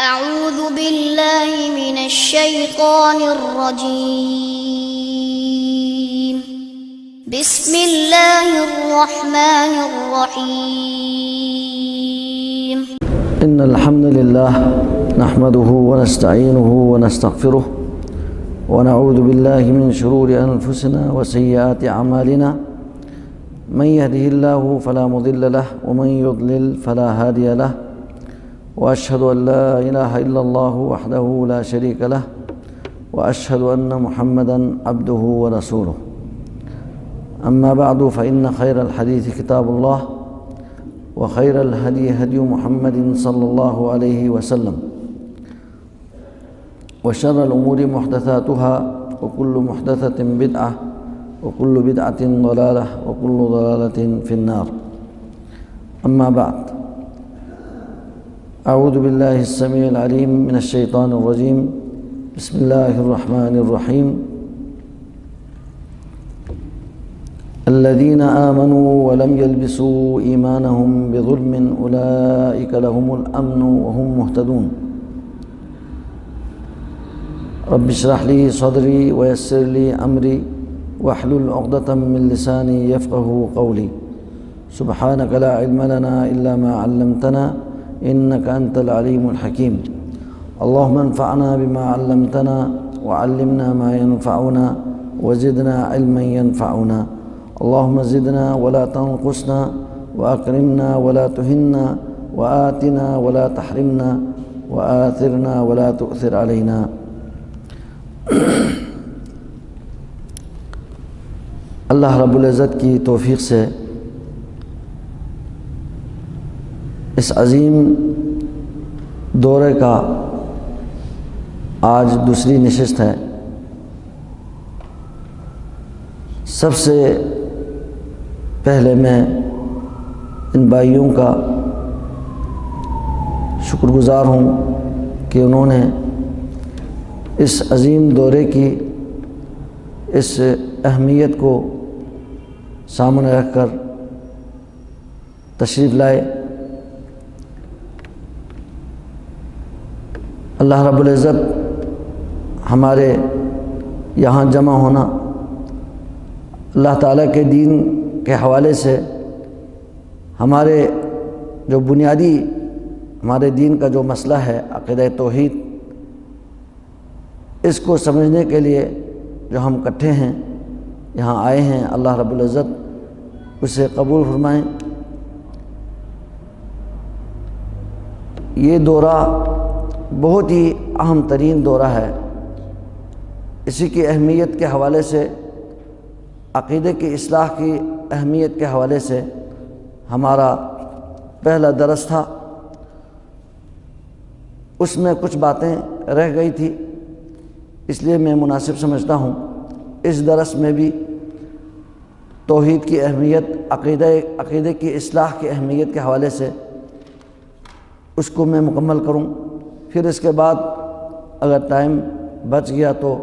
أعوذ بالله من الشيطان الرجيم. بسم الله الرحمن الرحيم. إن الحمد لله نحمده ونستعينه ونستغفره ونعوذ بالله من شرور أنفسنا وسيئات أعمالنا. من يهده الله فلا مضل له ومن يضلل فلا هادي له، وأشهد أن لا إله إلا الله وحده لا شريك له، وأشهد أن محمدًا عبده ورسوله. أما بعد فإن خير الحديث كتاب الله، وخير الهدي هدي محمد صلى الله عليه وسلم، وشر الأمور محدثاتها، وكل محدثة بدعة، وكل بدعة ضلالة، وكل ضلالة في النار. أما بعد، أعوذ بالله السميع العليم من الشيطان الرجيم. بسم الله الرحمن الرحيم. الذين آمنوا ولم يلبسوا إيمانهم بظلم أولئك لهم الأمن وهم مهتدون. رب اشرح لي صدري ويسر لي أمري واحلل عقدة من لساني يفقهوا قولي. سبحانك لا علم لنا إلا ما علمتنا إنك أنت العليم الحكيم. اللهم انفعنا بما علمتنا وعلمنا ما ينفعنا وزدنا علما ينفعنا. اللهم زدنا ولا تنقصنا، وأكرمنا ولا تهنا، وآتنا ولا تحرمنا، وآثرنا ولا تؤثر علينا. اللہ رب العزت کی توفیق سے اس عظیم دورے کا آج دوسری نشست ہے۔ سب سے پہلے میں ان بھائیوں کا شکر گزار ہوں کہ انہوں نے اس عظیم دورے کی اس اہمیت کو سامنے رکھ کر تشریف لائے۔ اللہ رب العزت ہمارے یہاں جمع ہونا اللہ تعالیٰ کے دین کے حوالے سے ہمارے جو بنیادی ہمارے دین کا جو مسئلہ ہے عقیدہ توحید، اس کو سمجھنے کے لیے جو ہم اکٹھے ہیں یہاں آئے ہیں، اللہ رب العزت اسے قبول فرمائیں۔ یہ دورہ بہت ہی اہم ترین دورہ ہے۔ اسی کی اہمیت کے حوالے سے، عقیدے کی اصلاح کی اہمیت کے حوالے سے ہمارا پہلا درس تھا، اس میں کچھ باتیں رہ گئی تھی، اس لیے میں مناسب سمجھتا ہوں اس درس میں بھی توحید کی اہمیت، عقیدے کی اصلاح کی اہمیت کے حوالے سے اس کو میں مکمل کروں۔ پھر اس کے بعد اگر ٹائم بچ گیا تو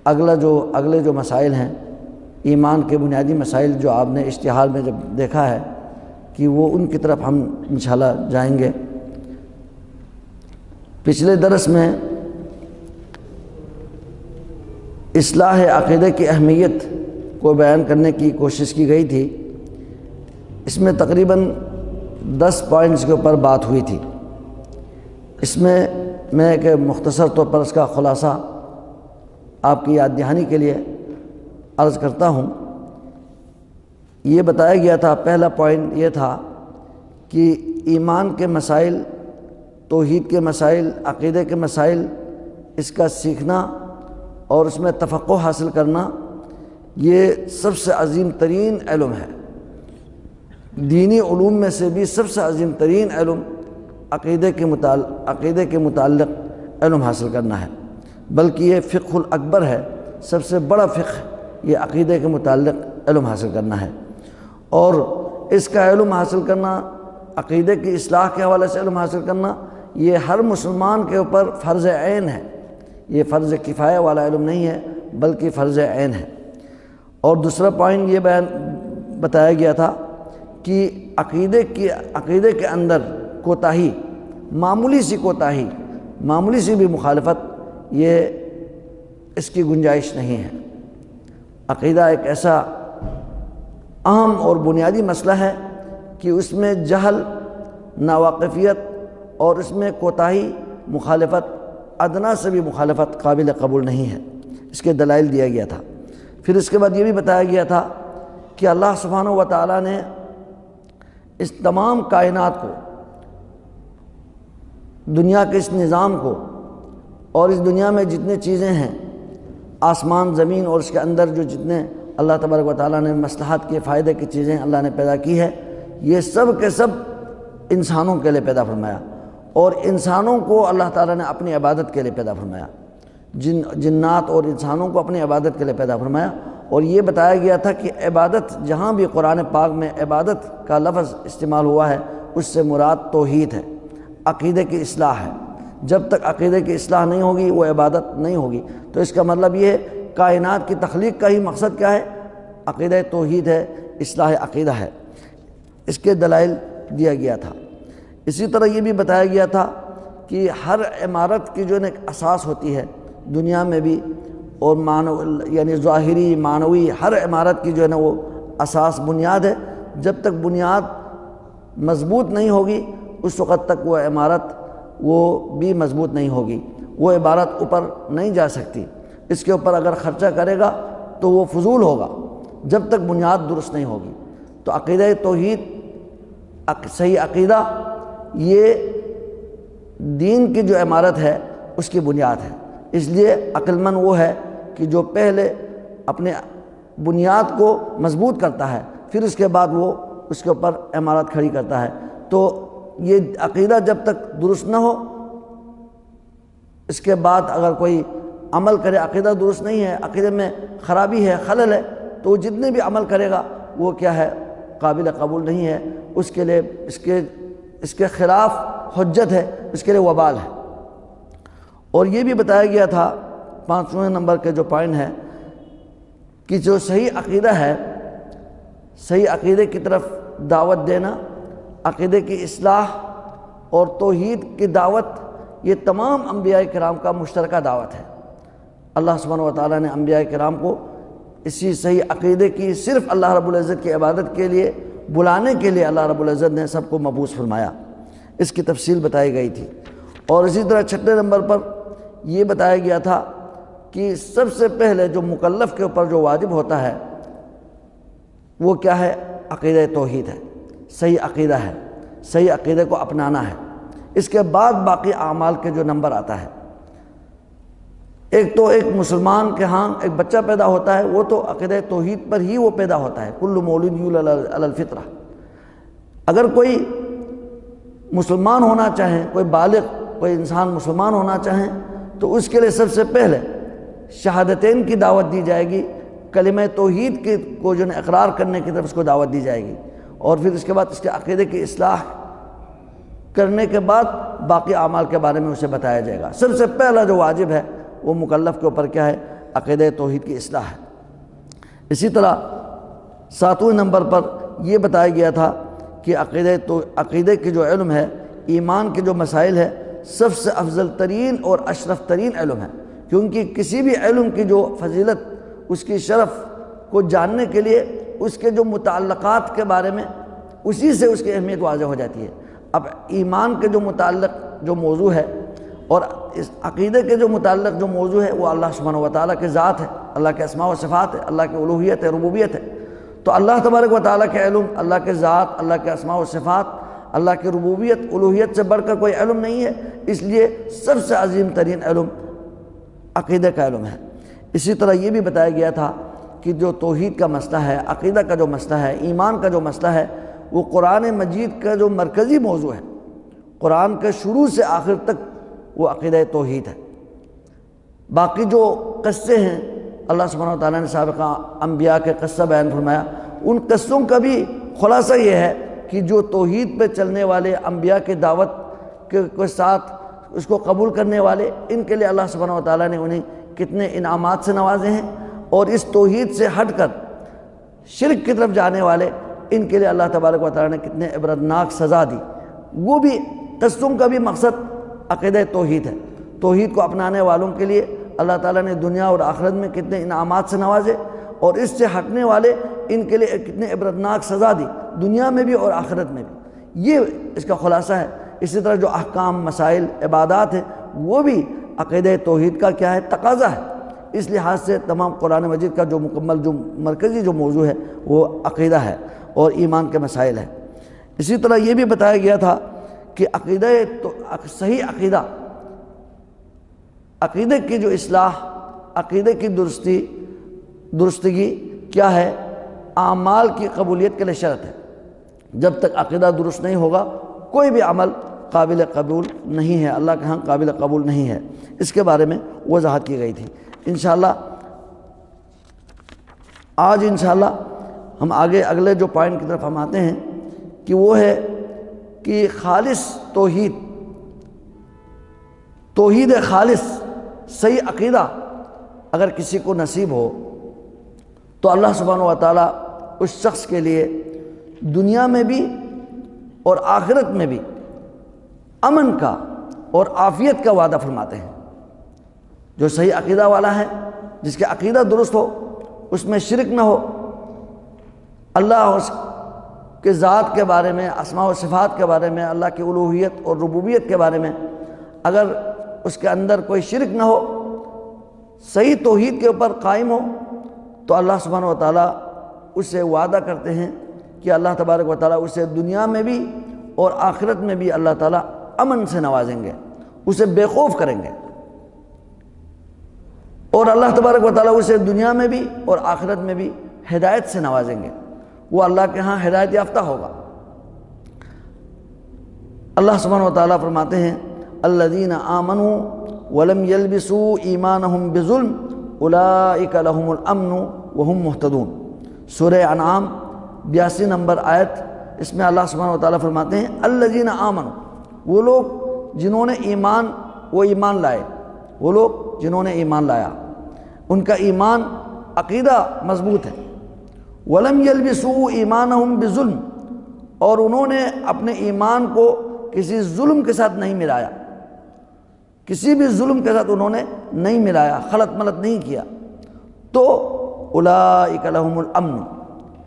اگلے جو مسائل ہیں، ایمان کے بنیادی مسائل جو آپ نے اشتہار میں جب دیکھا ہے کہ وہ ان کی طرف ہم انشاءاللہ جائیں گے۔ پچھلے درس میں اصلاح عقیدے کی اہمیت کو بیان کرنے کی کوشش کی گئی تھی۔ اس میں تقریباً 10 پوائنٹس کے اوپر بات ہوئی تھی۔ اس میں میں ایک مختصر طور پر اس کا خلاصہ آپ کی یاد دہانی کے لیے عرض کرتا ہوں۔ یہ بتایا گیا تھا، پہلا پوائنٹ یہ تھا کہ ایمان کے مسائل، توحید کے مسائل، عقیدے کے مسائل، اس کا سیکھنا اور اس میں تفقہ حاصل کرنا یہ سب سے عظیم ترین علم ہے۔ دینی علوم میں سے بھی سب سے عظیم ترین علم عقیدے کے متعلق علم حاصل کرنا ہے، بلکہ یہ فقہ الاکبر ہے، سب سے بڑا فقہ یہ عقیدے کے متعلق علم حاصل کرنا ہے۔ اور اس کا علم حاصل کرنا، عقیدے کی اصلاح کے حوالے سے علم حاصل کرنا، یہ ہر مسلمان کے اوپر فرض عین ہے۔ یہ فرض کفایہ والا علم نہیں ہے بلکہ فرض عین ہے۔ اور دوسرا پوائنٹ یہ بتایا گیا تھا کہ عقیدے کے اندر کوتاہی معمولی سی کوتاہی، معمولی سی بھی مخالفت، یہ اس کی گنجائش نہیں ہے۔ عقیدہ ایک ایسا اہم اور بنیادی مسئلہ ہے کہ اس میں جہل، ناواقفیت اور اس میں کوتاہی، مخالفت، ادنا سے بھی مخالفت قابل قبول نہیں ہے۔ اس کے دلائل دیا گیا تھا۔ پھر اس کے بعد یہ بھی بتایا گیا تھا کہ اللہ سبحانہ و تعالیٰ نے اس تمام کائنات کو، دنیا کے اس نظام کو، اور اس دنیا میں جتنے چیزیں ہیں، آسمان، زمین اور اس کے اندر جو جتنے اللہ تبارک و تعالیٰ نے مصلحت کے، فائدے کی چیزیں اللہ نے پیدا کی ہے، یہ سب کے سب انسانوں کے لیے پیدا فرمایا، اور انسانوں کو اللہ تعالیٰ نے اپنی عبادت کے لیے پیدا فرمایا، جنات اور انسانوں کو اپنی عبادت کے لیے پیدا فرمایا۔ اور یہ بتایا گیا تھا کہ عبادت، جہاں بھی قرآن پاک میں عبادت کا لفظ استعمال ہوا ہے، اس سے مراد توحید ہے، عقیدے کی اصلاح ہے۔ جب تک عقیدے کی اصلاح نہیں ہوگی وہ عبادت نہیں ہوگی۔ تو اس کا مطلب یہ ہے کائنات کی تخلیق کا ہی مقصد کیا ہے؟ عقیدہ توحید ہے، اصلاح عقیدہ ہے۔ اس کے دلائل دیا گیا تھا۔ اسی طرح یہ بھی بتایا گیا تھا کہ ہر عمارت کی جو ایک اساس ہوتی ہے دنیا میں بھی، اور یعنی ظاہری، معنوی، ہر عمارت کی جو ہے نا وہ اساس، بنیاد ہے۔ جب تک بنیاد مضبوط نہیں ہوگی اس وقت تک وہ عمارت وہ بھی مضبوط نہیں ہوگی، وہ عمارت اوپر نہیں جا سکتی۔ اس کے اوپر اگر خرچہ کرے گا تو وہ فضول ہوگا جب تک بنیاد درست نہیں ہوگی۔ تو عقیدہ توحید، صحیح عقیدہ، یہ دین کی جو عمارت ہے اس کی بنیاد ہے۔ اس لیے عقل مند وہ ہے کہ جو پہلے اپنے بنیاد کو مضبوط کرتا ہے، پھر اس کے بعد وہ اس کے اوپر عمارت کھڑی کرتا ہے۔ تو یہ عقیدہ جب تک درست نہ ہو، اس کے بعد اگر کوئی عمل کرے، عقیدہ درست نہیں ہے، عقیدے میں خرابی ہے، خلل ہے، تو وہ جتنے بھی عمل کرے گا وہ کیا ہے؟ قابل قبول نہیں ہے، اس کے لیے اس کے خلاف حجت ہے، اس کے لیے وبال ہے۔ اور یہ بھی بتایا گیا تھا، 5ویں نمبر کے جو پوائنٹ ہے، کہ جو صحیح عقیدہ ہے، صحیح عقیدے کی طرف دعوت دینا، عقیدے کی اصلاح اور توحید کی دعوت، یہ تمام انبیاء کرام کا مشترکہ دعوت ہے۔ اللہ سبحانہ و تعالیٰ نے انبیاء کرام کو اسی صحیح عقیدے کی، صرف اللہ رب العزت کی عبادت کے لیے بلانے کے لیے اللہ رب العزت نے سب کو مبعوث فرمایا۔ اس کی تفصیل بتائی گئی تھی۔ اور اسی طرح 6 نمبر پر یہ بتایا گیا تھا کہ سب سے پہلے جو مکلف کے اوپر جو واجب ہوتا ہے وہ کیا ہے؟ عقیدہ توحید ہے، صحیح عقیدہ ہے، صحیح عقیدے کو اپنانا ہے۔ اس کے بعد باقی اعمال کے جو نمبر آتا ہے، ایک تو ایک مسلمان کے ہاں ایک بچہ پیدا ہوتا ہے، وہ تو عقیدہ توحید پر ہی وہ پیدا ہوتا ہے، کل مولود یولد علی الفطرہ۔ اگر کوئی مسلمان ہونا چاہے، کوئی بالغ، کوئی انسان مسلمان ہونا چاہیں، تو اس کے لیے سب سے پہلے شہادتین کی دعوت دی جائے گی، کلمہ توحید کو جو اقرار کرنے کی طرف اس کو دعوت دی جائے گی، اور پھر اس کے بعد اس کے عقیدے کی اصلاح کرنے کے بعد باقی اعمال کے بارے میں اسے بتایا جائے گا۔ سب سے پہلا جو واجب ہے وہ مکلف کے اوپر کیا ہے؟ عقیدہ توحید کی اصلاح ہے۔ اسی طرح 7ویں نمبر پر یہ بتایا گیا تھا کہ عقیدے کی جو علم ہے، ایمان کے جو مسائل ہے، سب سے افضل ترین اور اشرف ترین علم ہے، کیونکہ کسی بھی علم کی جو فضیلت، اس کی شرف کو جاننے کے لیے اس کے جو متعلقات کے بارے میں، اسی سے اس کی اہمیت واضح ہو جاتی ہے۔ اب ایمان کے جو متعلق جو موضوع ہے اور اس عقیدے کے جو متعلق جو موضوع ہے وہ اللہ سبحانہ و تعالیٰ کے ذات ہے، اللہ کے اسماء و صفات ہے، اللہ کی الوہیت ہے، ربوبیت ہے۔ تو اللہ تبارک و تعالیٰ کے علم، اللہ کے ذات، اللہ کے اسماء و صفات، اللہ کی ربوبیت، الوہیت سے بڑھ کر کوئی علم نہیں ہے، اس لیے سب سے عظیم ترین علم عقیدہ کا علم ہے۔ اسی طرح یہ بھی بتایا گیا تھا کہ جو توحید کا مسئلہ ہے، عقیدہ کا جو مسئلہ ہے، ایمان کا جو مسئلہ ہے، وہ قرآن مجید کا جو مرکزی موضوع ہے، قرآن کے شروع سے آخر تک وہ عقیدہ توحید ہے۔ باقی جو قصے ہیں، اللہ سبحانہ و تعالیٰ نے سابقہ انبیاء کے قصہ بیان فرمایا، ان قصوں کا بھی خلاصہ یہ ہے کہ جو توحید پہ چلنے والے، انبیاء کی دعوت کے ساتھ اس کو قبول کرنے والے، ان کے لیے اللہ سبحانہ و تعالیٰ نے انہیں کتنے انعامات سے نوازے ہیں، اور اس توحید سے ہٹ کر شرک کی طرف جانے والے، ان کے لیے اللہ تبارک و تعالیٰ نے کتنے عبرتناک سزا دی۔ وہ بھی تبسم کا بھی مقصد عقیدہ توحید ہے۔ توحید کو اپنانے والوں کے لیے اللہ تعالیٰ نے دنیا اور آخرت میں کتنے انعامات سے نوازے، اور اس سے ہٹنے والے ان کے لیے کتنے عبرتناک سزا دی، دنیا میں بھی اور آخرت میں بھی۔ یہ اس کا خلاصہ ہے۔ اسی طرح جو احکام، مسائل، عبادات ہیں، وہ بھی عقیدہ توحید کا کیا ہے؟ تقاضا ہے۔ اس لحاظ سے تمام قرآن مجید کا جو مکمل، جو مرکزی جو موضوع ہے وہ عقیدہ ہے اور ایمان کے مسائل ہے۔ اسی طرح یہ بھی بتایا گیا تھا کہ صحیح عقیدے کی جو اصلاح، عقیدے کی درستگی کیا ہے؟ اعمال کی قبولیت کے لیے شرط ہے۔ جب تک عقیدہ درست نہیں ہوگا کوئی بھی عمل قابل قبول نہیں ہے، اللہ کے ہاں قابل قبول نہیں ہے۔ اس کے بارے میں وضاحت کی گئی تھی۔ انشاءاللہ آج انشاءاللہ ہم آگے اگلے جو پوائنٹ کی طرف ہم آتے ہیں کہ وہ ہے کہ خالص توحید خالص، صحیح عقیدہ اگر کسی کو نصیب ہو تو اللہ سبحانہ و تعالیٰ اس شخص کے لیے دنیا میں بھی اور آخرت میں بھی امن کا اور عافیت کا وعدہ فرماتے ہیں۔ جو صحیح عقیدہ والا ہے، جس کے عقیدہ درست ہو، اس میں شرک نہ ہو، اللہ اس کے ذات کے بارے میں، اسماء و صفات کے بارے میں، اللہ کی الوہیت اور ربوبیت کے بارے میں اگر اس کے اندر کوئی شرک نہ ہو، صحیح توحید کے اوپر قائم ہو، تو اللہ سبحانہ و تعالیٰ اس سے وعدہ کرتے ہیں کہ اللہ تبارک و تعالیٰ اسے دنیا میں بھی اور آخرت میں بھی اللہ تعالیٰ امن سے نوازیں گے، اسے بے خوف کریں گے، اور اللہ تبارک و تعالیٰ اسے دنیا میں بھی اور آخرت میں بھی ہدایت سے نوازیں گے۔ وہ اللہ کے ہاں ہدایت یافتہ ہوگا۔ اللہ سبحانہ و تعالیٰ فرماتے ہیں الذین آمنوا ولم یلبسوا ایمانہم بظلم اولئک لہم الامن وہم مہتدون۔ سورہ انعام 82 نمبر آیت، اس میں اللہ سبحانہ و تعالیٰ فرماتے ہیں الذین آمنوا، وہ لوگ جنہوں نے ایمان لائے، وہ لوگ جنہوں نے ایمان لایا، ان کا ایمان عقیدہ مضبوط ہے۔ ولم یلبسوا ایمانہم بظلم، اور انہوں نے اپنے ایمان کو کسی ظلم کے ساتھ نہیں ملایا، کسی بھی ظلم کے ساتھ انہوں نے نہیں ملایا، خلط ملط نہیں کیا، تو اولئک لہم الامن،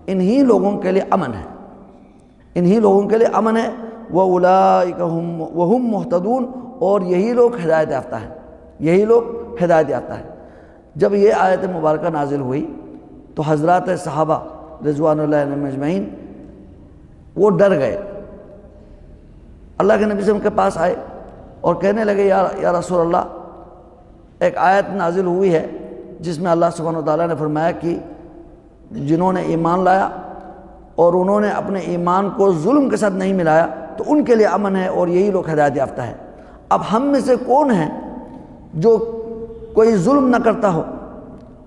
انہی لوگوں کے لیے امن ہے، انہی لوگوں کے لیے امن ہے، وَأُولَئِكَ وَهُمْ مُهْتَدُونَ، اور یہی لوگ ہدایت یافتہ ہیں، یہی لوگ ہدایت یافتہ ہیں۔ جب یہ آیت مبارکہ نازل ہوئی تو حضرات صحابہ رضوان اللہ علیہم اجمعین وہ ڈر گئے، اللہ کے نبی سے ان کے پاس آئے اور کہنے لگے یا رسول اللہ، ایک آیت نازل ہوئی ہے جس میں اللہ سبحانہ وتعالیٰ نے فرمایا کہ جنہوں نے ایمان لایا اور انہوں نے اپنے ایمان کو ظلم کے ساتھ نہیں ملایا تو ان کے لیے امن ہے اور یہی لوگ ہدایت یافتہ ہے۔ اب ہم میں سے کون ہے جو کوئی ظلم نہ کرتا ہو؟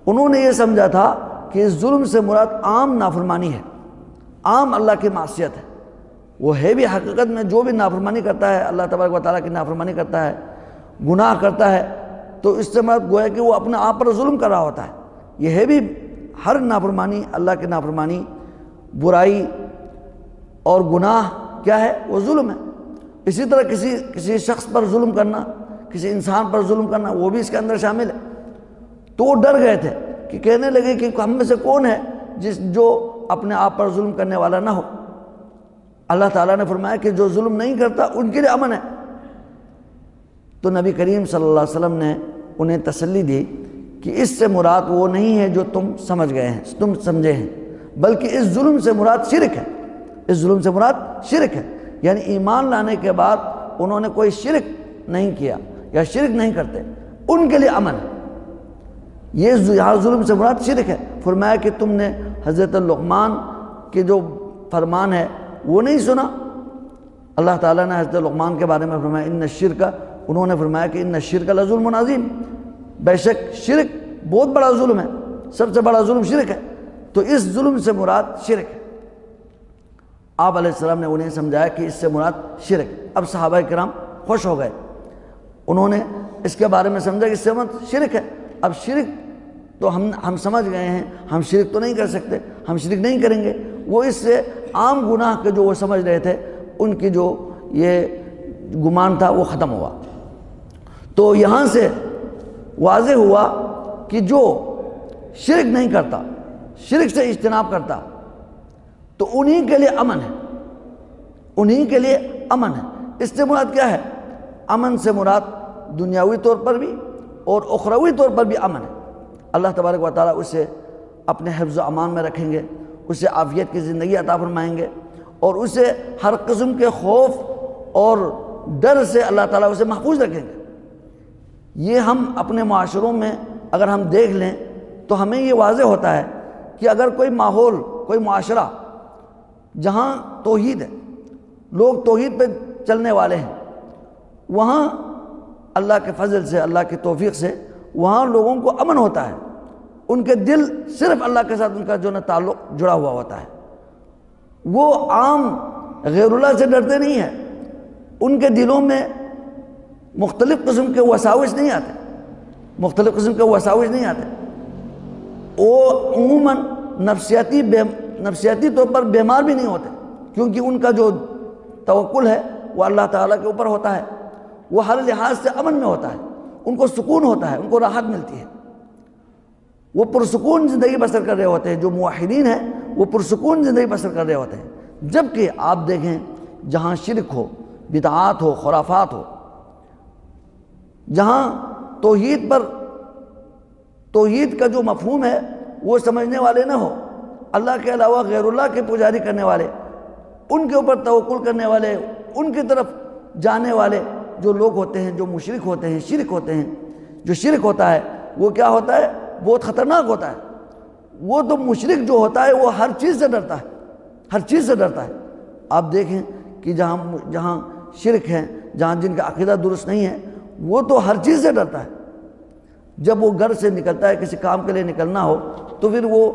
انہوں نے یہ سمجھا تھا کہ اس ظلم سے مراد عام نافرمانی ہے، عام اللہ کی معصیت ہے۔ وہ ہے بھی حقیقت میں جو بھی نافرمانی کرتا ہے، اللہ تبارک و تعالیٰ کی نافرمانی کرتا ہے، گناہ کرتا ہے، تو اس سے مراد گویا کہ وہ اپنے آپ پر ظلم کر رہا ہوتا ہے۔ یہ ہے بھی ہر نافرمانی، اللہ کی نافرمانی، برائی اور گناہ کیا ہے؟ وہ ظلم ہے۔ اسی طرح کسی شخص پر ظلم کرنا، کسی انسان پر ظلم کرنا، وہ بھی اس کے اندر شامل ہے۔ تو وہ ڈر گئے تھے کہ کہنے لگے کہ ہم میں سے کون ہے جو اپنے آپ پر ظلم کرنے والا نہ ہو۔ اللہ تعالیٰ نے فرمایا کہ جو ظلم نہیں کرتا ان کے لیے امن ہے۔ تو نبی کریم صلی اللہ علیہ وسلم نے انہیں تسلی دی کہ اس سے مراد وہ نہیں ہے جو تم سمجھ گئے ہیں، تم سمجھے ہیں، بلکہ اس ظلم سے مراد شرک ہے، اس ظلم سے مراد شرک ہے، یعنی ایمان لانے کے بعد انہوں نے کوئی شرک نہیں کیا یا شرک نہیں کرتے، ان کے لیے امن ہے۔ یہ یہاں ظلم سے مراد شرک ہے۔ فرمایا کہ تم نے حضرت لقمان کے جو فرمان ہے وہ نہیں سنا؟ اللہ تعالیٰ نے حضرت لقمان کے بارے میں فرمایا ان الشرک، انہوں نے فرمایا کہ ان الشرک لظلم عظیم، بے شک شرک بہت بڑا ظلم ہے، سب سے بڑا ظلم شرک ہے۔ تو اس ظلم سے مراد شرک ہے۔ آپ علیہ السلام نے انہیں سمجھایا کہ اس سے مراد شرک۔ اب صحابہ کرام خوش ہو گئے، انہوں نے اس کے بارے میں سمجھا کہ اس سے مراد شرک ہے۔ اب شرک تو ہم سمجھ گئے ہیں، ہم شرک تو نہیں کر سکتے، ہم شرک نہیں کریں گے۔ وہ اس سے عام گناہ کے جو وہ سمجھ رہے تھے، ان کی جو یہ گمان تھا وہ ختم ہوا۔ تو یہاں سے واضح ہوا کہ جو شرک نہیں کرتا، شرک سے اجتناب کرتا، تو انہی کے لیے امن ہے، انہی کے لیے امن ہے۔ اس سے مراد کیا ہے؟ امن سے مراد دنیاوی طور پر بھی اور اخروی طور پر بھی امن ہے۔ اللہ تبارک و تعالیٰ اسے اپنے حفظ و امان میں رکھیں گے، اسے عافیت کی زندگی عطا فرمائیں گے، اور اسے ہر قسم کے خوف اور ڈر سے اللہ تعالیٰ اسے محفوظ رکھیں گے۔ یہ ہم اپنے معاشروں میں اگر ہم دیکھ لیں تو ہمیں یہ واضح ہوتا ہے کہ اگر کوئی ماحول، کوئی معاشرہ جہاں توحید ہے، لوگ توحید پہ چلنے والے ہیں، وہاں اللہ کے فضل سے، اللہ کی توفیق سے وہاں لوگوں کو امن ہوتا ہے، ان کے دل صرف اللہ کے ساتھ ان کا جو تعلق جڑا ہوا ہوتا ہے، وہ عام غیر اللہ سے ڈرتے نہیں ہیں، ان کے دلوں میں مختلف قسم کے وساوس نہیں آتے، مختلف قسم کے وساوس نہیں آتے، وہ عموماً نفسیاتی طور پر بیمار بھی نہیں ہوتے، کیونکہ ان کا جو توکل ہے وہ اللہ تعالیٰ کے اوپر ہوتا ہے، وہ ہر لحاظ سے امن میں ہوتا ہے، ان کو سکون ہوتا ہے، ان کو راحت ملتی ہے، وہ پرسکون زندگی بسر کر رہے ہوتے ہیں۔ جو موحدین ہیں وہ پرسکون زندگی بسر کر رہے ہوتے ہیں۔ جبکہ آپ دیکھیں جہاں شرک ہو، بدعات ہو، خرافات ہو، جہاں توحید کا جو مفہوم ہے وہ سمجھنے والے نہ ہو، اللہ کے علاوہ غیر اللہ کے پجاری کرنے والے، ان کے اوپر توکل کرنے والے، ان کی طرف جانے والے جو لوگ ہوتے ہیں، جو مشرک ہوتے ہیں، شرک ہوتے ہیں، جو شرک ہوتا ہے وہ کیا ہوتا ہے؟ بہت خطرناک ہوتا ہے۔ وہ تو مشرک جو ہوتا ہے وہ ہر چیز سے ڈرتا ہے، ہر چیز سے ڈرتا ہے۔ آپ دیکھیں کہ جہاں شرک ہے، جہاں جن کا عقیدہ درست نہیں ہے، وہ تو ہر چیز سے ڈرتا ہے۔ جب وہ گھر سے نکلتا ہے، کسی کام کے لیے نکلنا ہو، تو پھر وہ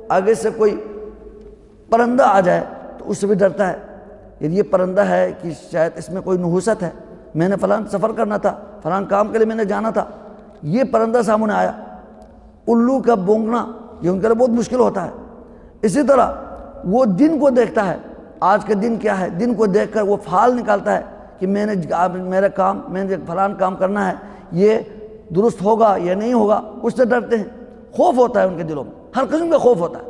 آگے سے کوئی پرندہ آ جائے تو اس سے بھی ڈرتا ہے، یہ پرندہ ہے کہ شاید اس میں کوئی نحوست ہے، میں نے فلاں سفر کرنا تھا، فلاں کام کے لیے میں نے جانا تھا، یہ پرندہ سامنے آیا۔ الو کا بونگنا یہ ان کے لیے بہت مشکل ہوتا ہے۔ اسی طرح وہ دن کو دیکھتا ہے، آج کا دن کیا ہے، دن کو دیکھ کر وہ فعال نکالتا ہے کہ میں نے فلاں کام کرنا ہے، یہ درست ہوگا یا نہیں ہوگا، اس سے ڈرتے ہیں، خوف ہوتا ہے ان کے دلوں میں، ہر قسم کا خوف ہوتا ہے۔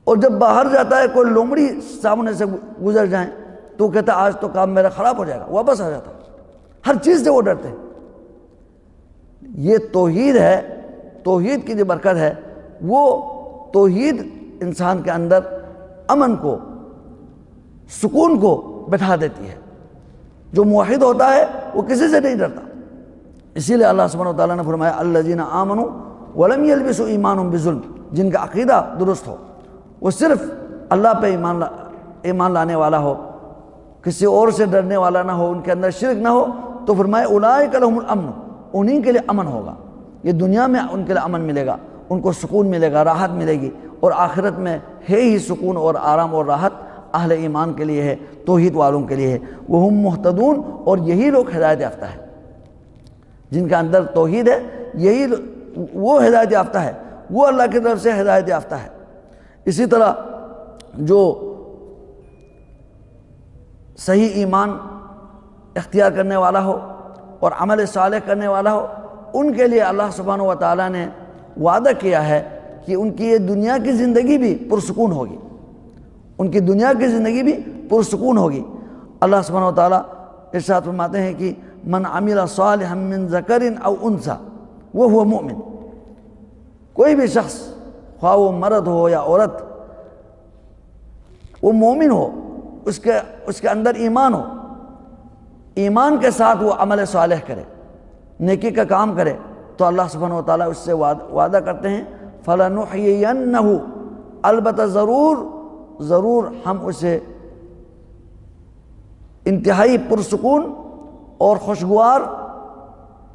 اور جب باہر جاتا ہے، کوئی لومڑی سامنے سے گزر جائیں تو وہ کہتا ہے آج تو کام میرا خراب ہو جائے گا، واپس آ جاتا ہے، ہر چیز سے وہ ڈرتے ہیں۔ یہ توحید ہے، توحید کی جو برکت ہے، وہ توحید انسان کے اندر امن کو، سکون کو بٹھا دیتی ہے۔ جو موحد ہوتا ہے وہ کسی سے نہیں ڈرتا۔ اسی لیے اللہ سبحانہ وتعالیٰ نے فرمایا الذین آمنوا ولم یلبسوا ایمانہم بظلم، جن کا عقیدہ درست ہو، وہ صرف اللہ پہ ایمان لانے والا ہو، کسی اور سے ڈرنے والا نہ ہو، ان کے اندر شرک نہ ہو، تو فرمایا اولئک لہم الامن، انہی کے لیے امن ہوگا۔ یہ دنیا میں ان کے لیے امن ملے گا، ان کو سکون ملے گا، راحت ملے گی، اور آخرت میں ہے ہی سکون اور آرام اور راحت اہل ایمان کے لیے ہے، توحید والوں کے لیے ہے۔ وہم مہتدون، اور یہی لوگ ہدایت یافتہ ہیں، جن کے اندر توحید ہے، یہی وہ ہدایت یافتہ ہے، وہ اللہ کی طرف سے ہدایت یافتہ ہے۔ اسی طرح جو صحیح ایمان اختیار کرنے والا ہو اور عمل صالح کرنے والا ہو، ان کے لیے اللہ سبحانہ و تعالیٰ نے وعدہ کیا ہے کہ ان کی یہ دنیا کی زندگی بھی پرسکون ہوگی، ان کی دنیا کی زندگی بھی پرسکون ہوگی۔ اللہ سبحانہ و تعالیٰ ارشاد فرماتے ہیں کہ من عمل صالحا من ذکر او انثى وهو مؤمن، کوئی بھی شخص خواہ وہ مرد ہو یا عورت، وہ مومن ہو، اس کے اندر ایمان ہو، ایمان کے ساتھ وہ عمل صالح کرے، نیکی کا کام کرے، تو اللہ سبحانہ و تعالیٰ اس سے وعدہ کرتے ہیں فَلَنُحْيِيَنَّهُ، البتہ ضرور ہم اسے انتہائی پرسکون اور خوشگوار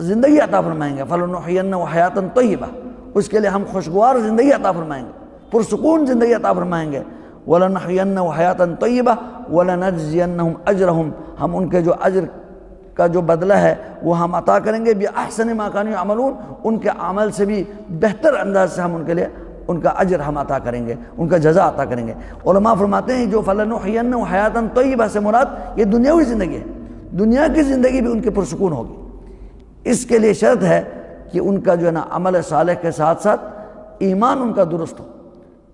زندگی عطا فرمائیں گے۔ فَلَنُحْيِيَنَّهُ حَيَاةً طَيِّبَةً، اس کے لیے ہم خوشگوار زندگی عطا فرمائیں گے، پرسکون زندگی عطا فرمائیں گے۔ وَلَنُحْيِيَنَّهُ حَيَاةً طَيِّبَةً وَلَنَجْزِيَنَّهُمْ أَجْرَهُمْ، ہم ان کے جو اجر کا جو بدلہ ہے وہ ہم عطا کریں گے بِأَحْسَنِ مَا كَانُوا يَعْمَلُونَ، ان کے عمل سے بھی بہتر انداز سے ہم ان کے لیے ان کا اجر ہم عطا کریں گے، ان کا جزا عطا کریں گے۔ علماء فرماتے ہیں جو فَلَنُحْيِيَنَّهُ حَيَاةً طَيِّبَةً سے مراد یہ دنیاوی زندگی ہے، دنیا کی زندگی بھی ان کی پرسکون ہوگی۔ اس کے لیے شرط ہے کہ ان کا جو ہے نا عمل صالح کے ساتھ ساتھ ایمان ان کا درست ہو،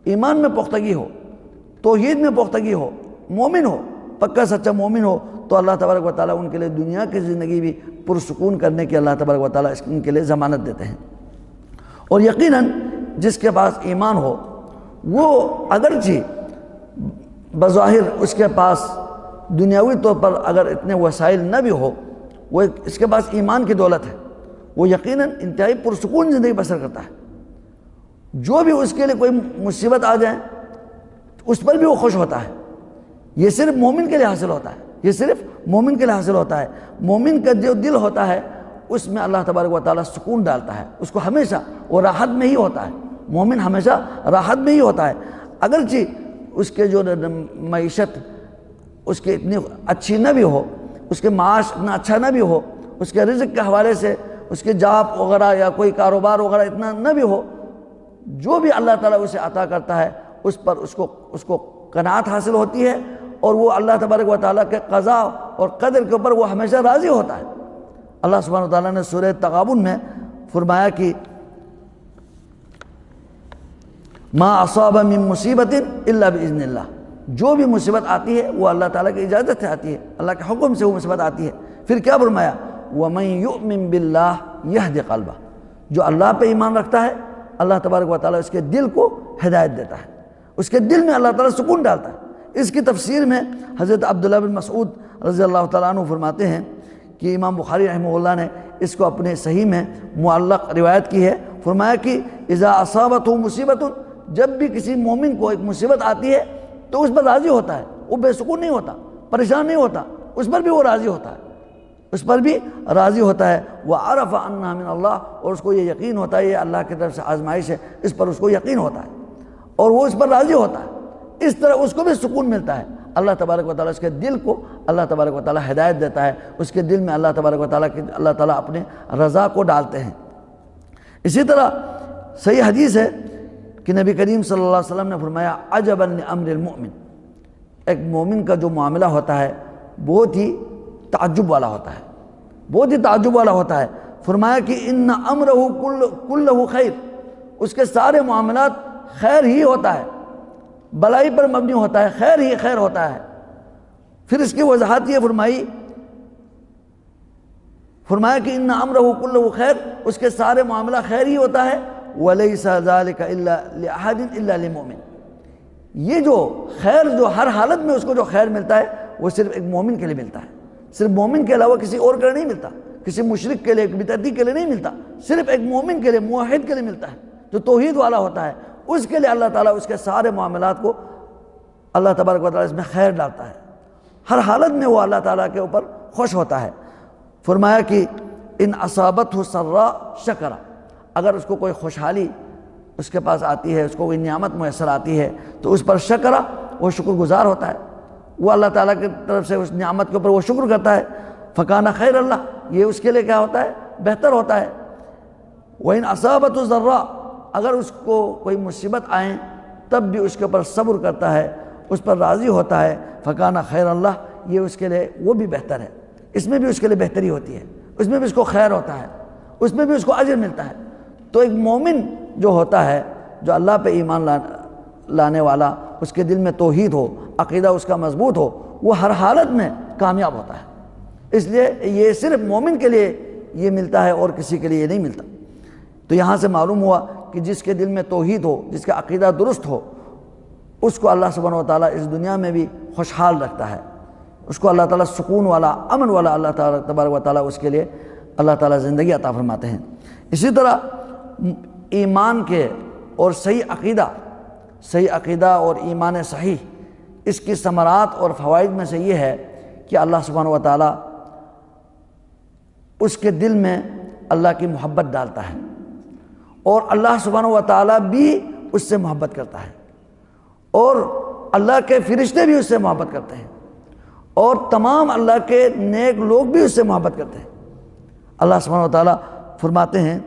ایمان میں پختگی ہو، توحید میں پختگی ہو، مومن ہو، پکا سچا مومن ہو، تو اللہ تبارک و تعالیٰ ان کے لیے دنیا کی زندگی بھی پرسکون کرنے کی اللہ تبارک و تعالیٰ ان کے لیے ضمانت دیتے ہیں۔ اور یقیناً جس کے پاس ایمان ہو وہ اگرچہ بظاہر اس کے پاس دنیاوی طور پر اگر اتنے وسائل نہ بھی ہو، وہ اس کے پاس ایمان کی دولت ہے، وہ یقیناً انتہائی پرسکون زندگی بسر کرتا ہے۔ جو بھی اس کے لیے کوئی مصیبت آ جائے اس پر بھی وہ خوش ہوتا ہے۔ یہ صرف مومن کے لیے حاصل ہوتا ہے، یہ صرف مومن کے لیے حاصل ہوتا ہے۔ مومن کا جو دل ہوتا ہے اس میں اللہ تبارک و تعالیٰ سکون ڈالتا ہے، اس کو ہمیشہ وہ راحت میں ہی ہوتا ہے، مومن ہمیشہ راحت میں ہی ہوتا ہے۔ اگرچہ اس کے جو معیشت اس کی اتنی اچھی نہ بھی ہو، اس کے معاش اتنا اچھا نہ بھی ہو، اس کے رزق کے حوالے سے اس کے جاب وغیرہ یا کوئی کاروبار وغیرہ اتنا نہ بھی ہو، جو بھی اللہ تعالیٰ اسے عطا کرتا ہے اس پر اس کو قناعت حاصل ہوتی ہے، اور وہ اللہ تبارک و تعالیٰ کے قضاء اور قدر کے اوپر وہ ہمیشہ راضی ہوتا ہے۔ اللہ سبحانہ و تعالیٰ نے سورہ تغابن میں فرمایا کہ ما اصاب من مصیبت الا باذن اللہ، جو بھی مصیبت آتی ہے وہ اللہ تعالیٰ کی اجازت سے آتی ہے، اللہ کے حکم سے وہ مصیبت آتی ہے۔ پھر کیا فرمایا؟ وَمَن يُؤْمِن بِاللَّهِ يَهْدِ قَلْبَهُ، جو اللہ پہ ایمان رکھتا ہے اللہ تبارک و تعالیٰ اس کے دل کو ہدایت دیتا ہے، اس کے دل میں اللہ تعالیٰ سکون ڈالتا ہے۔ اس کی تفسیر میں حضرت عبداللہ بن مسعود رضی اللہ تعالیٰ عنہ فرماتے ہیں کہ امام بخاری رحمہ اللہ نے اس کو اپنے صحیح میں معلق روایت کی ہے، فرمایا کہ اذا اصابتہ مصیبت، جب بھی کسی مومن کو ایک مصیبت آتی ہے تو اس پر راضی ہوتا ہے، وہ بے سکون نہیں ہوتا، پریشان نہیں ہوتا، اس پر بھی وہ راضی ہوتا ہے، اس پر بھی راضی ہوتا ہے۔ وَعَرَفَ أَنَّهَا مِنَ اللَّهِ، اور اس کو یہ یقین ہوتا ہے یہ اللہ کی طرف سے آزمائش ہے، اس پر اس کو یقین ہوتا ہے اور وہ اس پر راضی ہوتا ہے۔ اس طرح اس کو بھی سکون ملتا ہے۔ اللہ تبارک و تعالیٰ اس کے دل کو اللہ تبارک و تعالیٰ ہدایت دیتا ہے، اس کے دل میں اللہ تبارک و تعالیٰ اللہ تعالیٰ اپنے رضا کو ڈالتے ہیں۔ اسی طرح صحیح حدیث ہے کہ نبی کریم صلی اللہ علیہ وسلم نے فرمایا عجبا لامر المؤمن، ایک مومن کا جو معاملہ ہوتا ہے بہت ہی تعجب والا ہوتا ہے، بہت ہی تعجب والا ہوتا ہے۔ فرمایا کہ ان امرہ کلہ خیر، اس کے سارے معاملات خیر ہی ہوتا ہے، بلائی پر مبنی ہوتا ہے، خیر ہی خیر ہوتا ہے۔ پھر اس کی وضاحت یہ فرمایا کہ ان امرہ کلہ خیر، اس کے سارے معاملہ خیر ہی ہوتا ہے۔ وَلَيْسَ ذَلِكَ إِلَّا لِأَحَدٍ إِلَّا لِمُؤْمِنٍ، یہ جو خیر جو ہر حالت میں اس کو جو خیر ملتا ہے وہ صرف ایک مومن کے لیے ملتا ہے، صرف مومن کے علاوہ کسی اور کے لیے نہیں ملتا، کسی مشرک کے لیے بدعتی کے لیے نہیں ملتا، صرف ایک مومن کے لیے موحد کے لیے ملتا ہے، جو توحید والا ہوتا ہے اس کے لیے اللہ تعالیٰ اس کے سارے معاملات کو اللہ تبارک و تعالیٰ اس میں خیر ڈالتا ہے، ہر حالت میں وہ اللہ تعالیٰ کے اوپر خوش ہوتا ہے۔ فرمایا کہ ان اصابتہ سراء شکر، اگر اس کو کوئی خوشحالی اس کے پاس آتی ہے، اس کو کوئی نعمت میسر آتی ہے تو اس پر شکر، وہ شکر گزار ہوتا ہے، وہ اللہ تعالیٰ کی طرف سے اس نعمت کے اوپر وہ شکر کرتا ہے۔ فکان خیر اللہ، یہ اس کے لیے کیا ہوتا ہے؟ بہتر ہوتا ہے۔ وَإِنْ أَصَابَتْهُ ضَرَّاء، اگر اس کو کوئی مصیبت آئیں تب بھی اس کے اوپر صبر کرتا ہے، اس پر راضی ہوتا ہے۔ فکان خیر اللہ، یہ اس کے لیے وہ بھی بہتر ہے، اس میں بھی اس کے لیے بہتری ہوتی ہے، اس میں بھی اس کو خیر ہوتا ہے، اس میں بھی اس کو اجر ملتا ہے۔ تو ایک مومن جو ہوتا ہے، جو اللہ پہ ایمان لانے والا، اس کے دل میں توحید ہو، عقیدہ اس کا مضبوط ہو، وہ ہر حالت میں کامیاب ہوتا ہے۔ اس لیے یہ صرف مومن کے لیے یہ ملتا ہے اور کسی کے لیے یہ نہیں ملتا۔ تو یہاں سے معلوم ہوا کہ جس کے دل میں توحید ہو، جس کا عقیدہ درست ہو، اس کو اللہ سبحانہ و تعالیٰ اس دنیا میں بھی خوشحال رکھتا ہے، اس کو اللہ تعالیٰ سکون والا، امن والا اللہ تعالیٰ تبارک و تعالیٰ اس کے لیے اللہ تعالیٰ زندگی عطا فرماتے ہیں۔ اسی طرح ایمان کے اور صحیح عقیدہ اور ایمان صحیح، اس کی ثمرات اور فوائد میں سے یہ ہے کہ اللہ سبحانہ و تعالیٰ اس کے دل میں اللہ کی محبت ڈالتا ہے، اور اللہ سبحانہ و تعالیٰ بھی اس سے محبت کرتا ہے، اور اللہ کے فرشتے بھی اس سے محبت کرتے ہیں، اور تمام اللہ کے نیک لوگ بھی اس سے محبت کرتے ہیں۔ اللہ سبحانہ و تعالیٰ فرماتے ہیں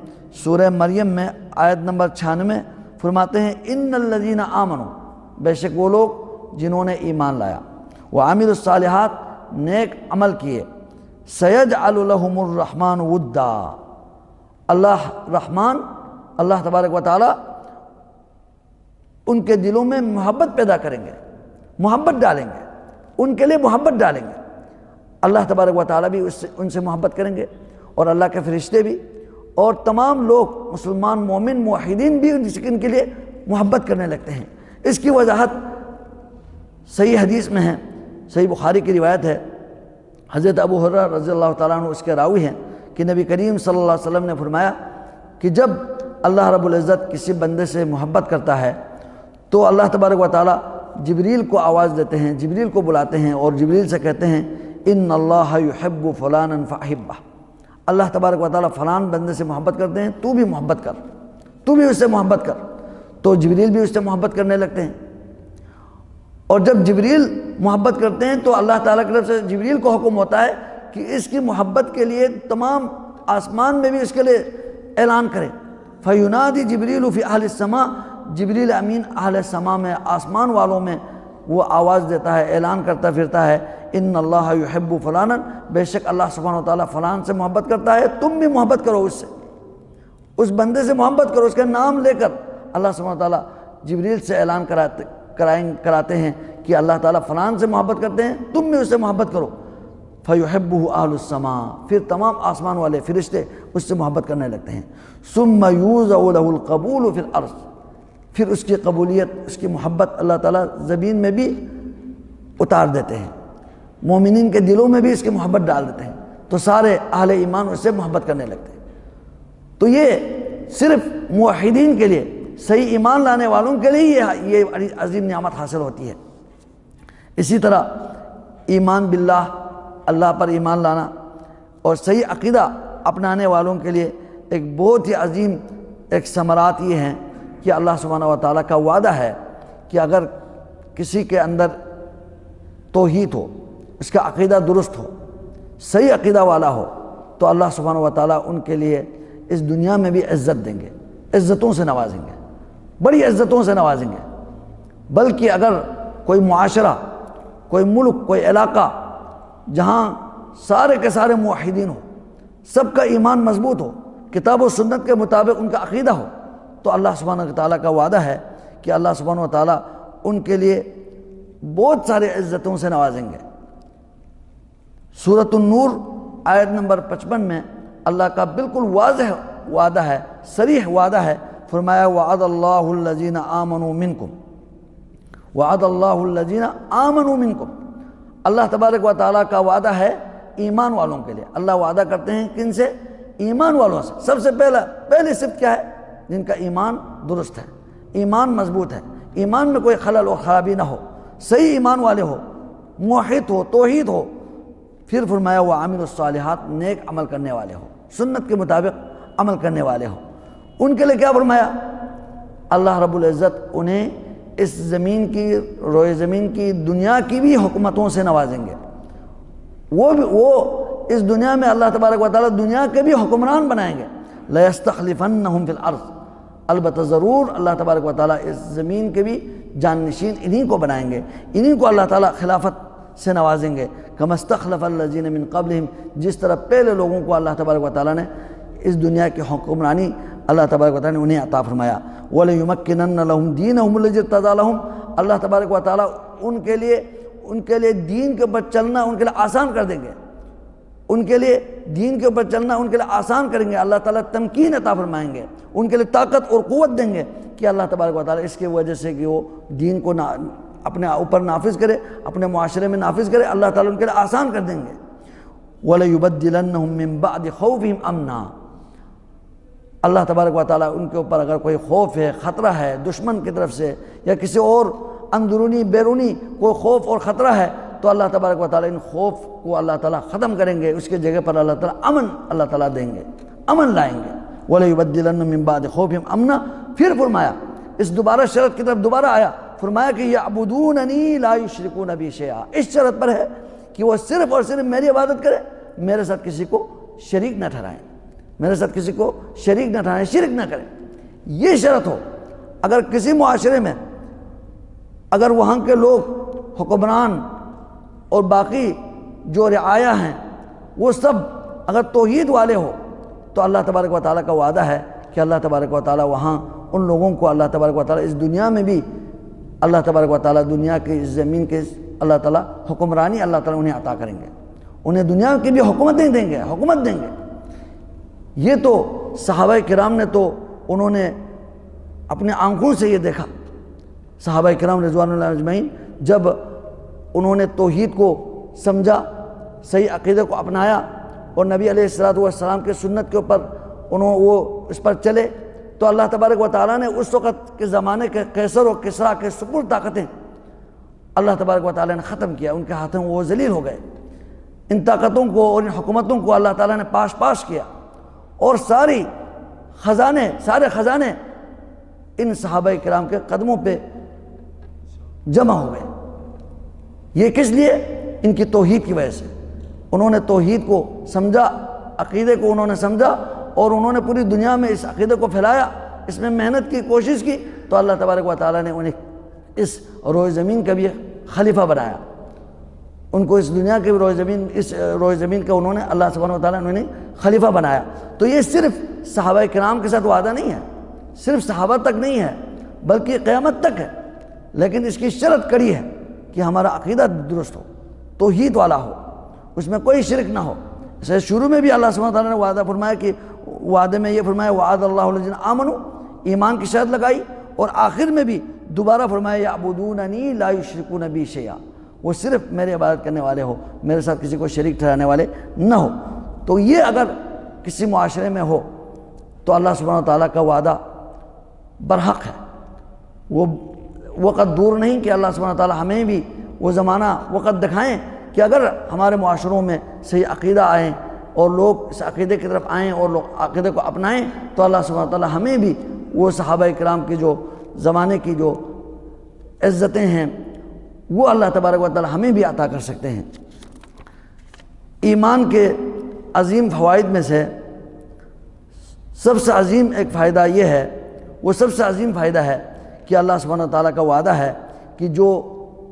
سورہ مریم میں آیت نمبر 96، فرماتے ہیں ان الذین آمنوا، بے شک وہ لوگ جنہوں نے ایمان لایا، وعملوا الصالحات، نیک عمل کیے، سَيَجْعَلُ لَهُمُ الرَّحْمَنُ وُدًّا، اللہ رحمان، اللہ تبارک و تعالیٰ ان کے دلوں میں محبت پیدا کریں گے، محبت ڈالیں گے، ان کے لیے محبت ڈالیں گے۔ اللہ تبارک و تعالیٰ بھی ان سے محبت کریں گے، اور اللہ کے فرشتے بھی، اور تمام لوگ مسلمان مومن موحدین بھی ان کے لیے محبت کرنے لگتے ہیں۔ اس کی وضاحت صحیح حدیث میں ہے، صحیح بخاری کی روایت ہے، حضرت ابو ہریرہ رضی اللہ تعالیٰ عنہ اس کے راوی ہیں کہ نبی کریم صلی اللہ علیہ وسلم نے فرمایا کہ جب اللہ رب العزت کسی بندے سے محبت کرتا ہے تو اللہ تبارک و تعالیٰ جبریل کو آواز دیتے ہیں، جبریل کو بلاتے ہیں، اور جبریل سے کہتے ہیں ان اللہ یحب فلانا فاحبہ، اللہ تبارک و تعالیٰ فلان بندے سے محبت کرتے ہیں، تو بھی محبت کر، تو بھی اس سے محبت کر۔ تو جبریل بھی اس سے محبت کرنے لگتے ہیں، اور جب جبریل محبت کرتے ہیں تو اللہ تعالیٰ کی طرف سے جبریل کو حکم ہوتا ہے کہ اس کی محبت کے لیے تمام آسمان میں بھی اس کے لیے اعلان کریں۔ فَيُنَادِ جبریل فی اہل السماء، جبریل امین اہل السماء میں، آسمان والوں میں وہ آواز دیتا ہے، اعلان کرتا پھرتا ہے ان اللہ یحب فلانا، بے شک اللہ سبحانہ وتعالیٰ فلان سے محبت کرتا ہے، تم بھی محبت کرو اس سے، اس بندے سے محبت کرو، اس کا نام لے کر اللہ سبحانہ وتعالیٰ جبریل سے اعلان کراتے ہیں کہ اللہ تعالیٰ فلان سے محبت کرتے ہیں، تم بھی اس سے محبت کرو۔ فَيُحِبُّهُ أَهْلُ السَّمَاءِ، پھر تمام آسمان والے فرشتے اس سے محبت کرنے لگتے ہیں۔ ثُمَّ يُوزَعُ لَهُ الْقَبُولُ فِي الْأَرْضِ، پھر اس کی قبولیت، اس کی محبت اللہ تعالیٰ زمین میں بھی اتار دیتے ہیں، مومنین کے دلوں میں بھی اس کی محبت ڈال دیتے ہیں، تو سارے اہل ایمان اس سے محبت کرنے لگتے ہیں۔ تو یہ صرف موحدین کے لیے، صحیح ایمان لانے والوں کے لیے یہ عظیم نعمت حاصل ہوتی ہے۔ اسی طرح ایمان باللہ، اللہ پر ایمان لانا، اور صحیح عقیدہ اپنانے والوں کے لیے ایک بہت ہی عظیم ایک ثمرات یہ ہیں کہ اللہ سبحانہ و تعالیٰ کا وعدہ ہے کہ اگر کسی کے اندر توحید ہو، اس کا عقیدہ درست ہو، صحیح عقیدہ والا ہو، تو اللہ سبحانہ و تعالیٰ ان کے لیے اس دنیا میں بھی عزت دیں گے، عزتوں سے نوازیں گے، بڑی عزتوں سے نوازیں گے۔ بلکہ اگر کوئی معاشرہ، کوئی ملک، کوئی علاقہ جہاں سارے کے سارے موحدین ہو، سب کا ایمان مضبوط ہو، کتاب و سنت کے مطابق ان کا عقیدہ ہو، تو اللہ سبحانہ و تعالیٰ کا وعدہ ہے کہ اللہ سبحانہ و تعالیٰ ان کے لیے بہت سارے عزتوں سے نوازیں گے۔ سورۃ النور آیت نمبر 55 میں اللہ کا بالکل واضح وعدہ ہے، صریح وعدہ ہے، فرمایا وعد اللہ الذین آمنوا منکم، وعد اللہ الذین آمنوا منکم، اللہ تبارک و تعالیٰ کا وعدہ ہے ایمان والوں کے لیے۔ اللہ وعدہ کرتے ہیں کن سے؟ ایمان والوں سے۔ سب سے پہلی صفت کیا ہے؟ جن کا ایمان درست ہے، ایمان مضبوط ہے، ایمان میں کوئی خلل و خرابی نہ ہو، صحیح ایمان والے ہو، موحد ہو، توحید ہو۔ پھر فرمایا وعامل الصالحات، نیک عمل کرنے والے ہو، سنت کے مطابق عمل کرنے والے ہو۔ ان کے لیے کیا فرمایا؟ اللہ رب العزت انہیں اس زمین کی، روئے زمین کی، دنیا کی بھی حکومتوں سے نوازیں گے۔ وہ اس دنیا میں اللہ تبارک و تعالیٰ دنیا کے بھی حکمران بنائیں گے۔ لَيَسْتَخْلِفَنَّهُمْ فِي الْأَرْضِ، البتہ ضرور اللہ تبارک و تعالیٰ اس زمین کے بھی جانشین انہی کو بنائیں گے، انہی کو اللہ تعالیٰ خلافت سے نوازیں گے۔ كَمَا اسْتَخْلَفَ الَّذِينَ مِن قَبْلِهِمْ، جس طرح پہلے لوگوں کو اللہ تبارک و تعالیٰ نے اس دنیا کی حکمرانی اللہ تبارک و تعالیٰ نے انہیں عطا فرمایا۔ وَلَيُمَكِّنَنَّ لَهُمْ دِينَهُمُ الَّذِي ارْتَضَىٰ لَهُمْ، اللہ تبارک و تعالیٰ ان کے لیے دین کے اوپر چلنا ان کے لیے آسان کر دیں گے، ان کے لیے دین کے اوپر چلنا ان کے لیے آسان کریں گے، اللہ تعالیٰ تمکین عطا فرمائیں گے، ان کے لیے طاقت اور قوت دیں گے کہ اللہ تبارک و تعالیٰ اس کی وجہ سے کہ وہ دین کو اپنے اوپر نافذ کرے، اپنے معاشرے میں نافذ کرے، اللہ تعالیٰ ان کے لیے آسان کر دیں گے۔ وَلَيُبَدِّلَنَّهُم مِّن بَعْدِ خَوْفِهِمْ أَمْنًا، اللہ تبارک و تعالیٰ ان کے اوپر اگر کوئی خوف ہے، خطرہ ہے دشمن کی طرف سے یا کسی اور اندرونی بیرونی کوئی خوف اور خطرہ ہے، تو اللہ تبارک و تعالیٰ ان خوف کو اللہ تعالیٰ ختم کریں گے، اس کی جگہ پر اللہ تعالیٰ امن اللہ تعالیٰ دیں گے، امن لائیں گے۔ وَلَيُبَدِّلَنَّهُم مِّن بَعْدِ خَوْفِهِمْ أَمْنًا، پھر فرمایا اس دوبارہ شرط کی طرف دوبارہ آیا، فرمایا کہ يَعْبُدُونَنِي لَا يُشْرِكُونَ بِي شَيْئًا، اس شرط پر ہے کہ وہ صرف اور صرف میری عبادت کرے، میرے ساتھ کسی کو شریک نہ ٹھہرائیں، میرے ساتھ کسی کو شریک نہ ٹھہرائیں، شرک نہ کریں۔ یہ شرط ہو، اگر کسی معاشرے میں اگر وہاں کے لوگ حکمران اور باقی جو رعایا ہیں وہ سب اگر توحید والے ہو تو اللہ تبارک و تعالیٰ کا وعدہ ہے کہ اللہ تبارک و تعالیٰ وہاں ان لوگوں کو اللہ تبارک و تعالیٰ اس دنیا میں بھی اللہ تبارک و تعالیٰ دنیا کی اس زمین کے اللہ تعالیٰ حکمرانی اللہ تعالیٰ انہیں عطا کریں گے، انہیں دنیا کی بھی حکومت دیں گے۔ یہ تو صحابہ کرام نے تو انہوں نے اپنے آنکھوں سے یہ دیکھا، صحابہ کرام رضوان اللہ اجمعین جب انہوں نے توحید کو سمجھا، صحیح عقیدے کو اپنایا اور نبی علیہ الصلوۃ والسلام کے سنت کے اوپر وہ اس پر چلے، تو اللہ تبارک و تعالیٰ نے اس وقت کے زمانے کے قیصر و کسریٰ کے سپرد طاقتیں اللہ تبارک و تعالیٰ نے ختم کیا، ان کے ہاتھوں وہ ذلیل ہو گئے۔ ان طاقتوں کو اور ان حکومتوں کو اللہ تعالیٰ نے پاش کیا اور سارے خزانے ان صحابہ کرام کے قدموں پہ جمع ہو گئے۔ یہ کس لیے؟ ان کی توحید کی وجہ سے۔ انہوں نے توحید کو سمجھا، عقیدے کو انہوں نے سمجھا اور انہوں نے پوری دنیا میں اس عقیدے کو پھیلایا، اس میں محنت کی، کوشش کی، تو اللہ تبارک و تعالیٰ نے انہیں اس روئے زمین کا بھی خلیفہ بنایا۔ ان کو اس دنیا کے روئے زمین کا انہوں نے اللہ سبحانہ و تعالیٰ نے انہیں خلیفہ بنایا۔ تو یہ صرف صحابہ کرام کے ساتھ وعدہ نہیں ہے، صرف صحابہ تک نہیں ہے، بلکہ قیامت تک ہے، لیکن اس کی شرط کڑی ہے کہ ہمارا عقیدہ درست ہو، توحید والا ہو، اس میں کوئی شرک نہ ہو۔ اسے شروع میں بھی اللہ سبحانہ و تعالیٰ نے وعدہ فرمایا کہ وعدے میں یہ فرمایا وعد اللہ الذین آمنوا، ایمان کی شرط لگائی، اور آخر میں بھی دوبارہ فرمایا یعبدوننی لا یشرکون بی شیئا، وہ صرف میرے عبادت کرنے والے ہو، میرے ساتھ کسی کو شریک ٹھہرانے والے نہ ہو۔ تو یہ اگر کسی معاشرے میں ہو تو اللہ سبحانہ و تعالیٰ کا وعدہ برحق ہے۔ وہ وقت دور نہیں کہ اللہ سبحانہ و تعالیٰ ہمیں بھی وہ زمانہ وقت دکھائیں کہ اگر ہمارے معاشروں میں صحیح عقیدہ آئیں اور لوگ اس عقیدے کی طرف آئیں اور لوگ عقیدے کو اپنائیں تو اللہ سبحانہ و تعالیٰ ہمیں بھی وہ صحابہ کرام کی جو زمانے کی جو عزتیں ہیں وہ اللہ تبارک و تعالیٰ ہمیں بھی عطا کر سکتے ہیں۔ ایمان کے عظیم فوائد میں سے سب سے عظیم ایک فائدہ یہ ہے، وہ سب سے عظیم فائدہ ہے کہ اللہ سبحانہ و تعالیٰ کا وعدہ ہے کہ جو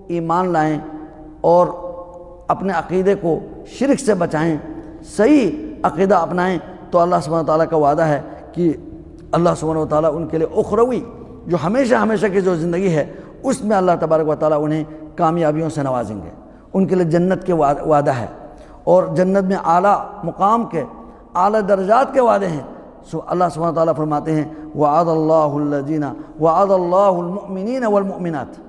ایمان لائیں اور اپنے عقیدے کو شرک سے بچائیں، صحیح عقیدہ اپنائیں، تو اللہ سبحانہ و تعالیٰ کا وعدہ ہے کہ اللہ سبحانہ و تعالیٰ ان کے لیے اخروی جو ہمیشہ کی جو زندگی ہے اس میں اللہ تبارک و تعالیٰ انہیں کامیابیوں سے نوازیں گے۔ ان کے لیے جنت کے وعدہ ہے، اور جنت میں اعلیٰ مقام کے اعلیٰ درجات کے وعدے ہیں۔ اللہ سبحانہ و تعالیٰ فرماتے ہیں وعد اللہ الذین وعد اللہ المؤمنین والمؤمنات،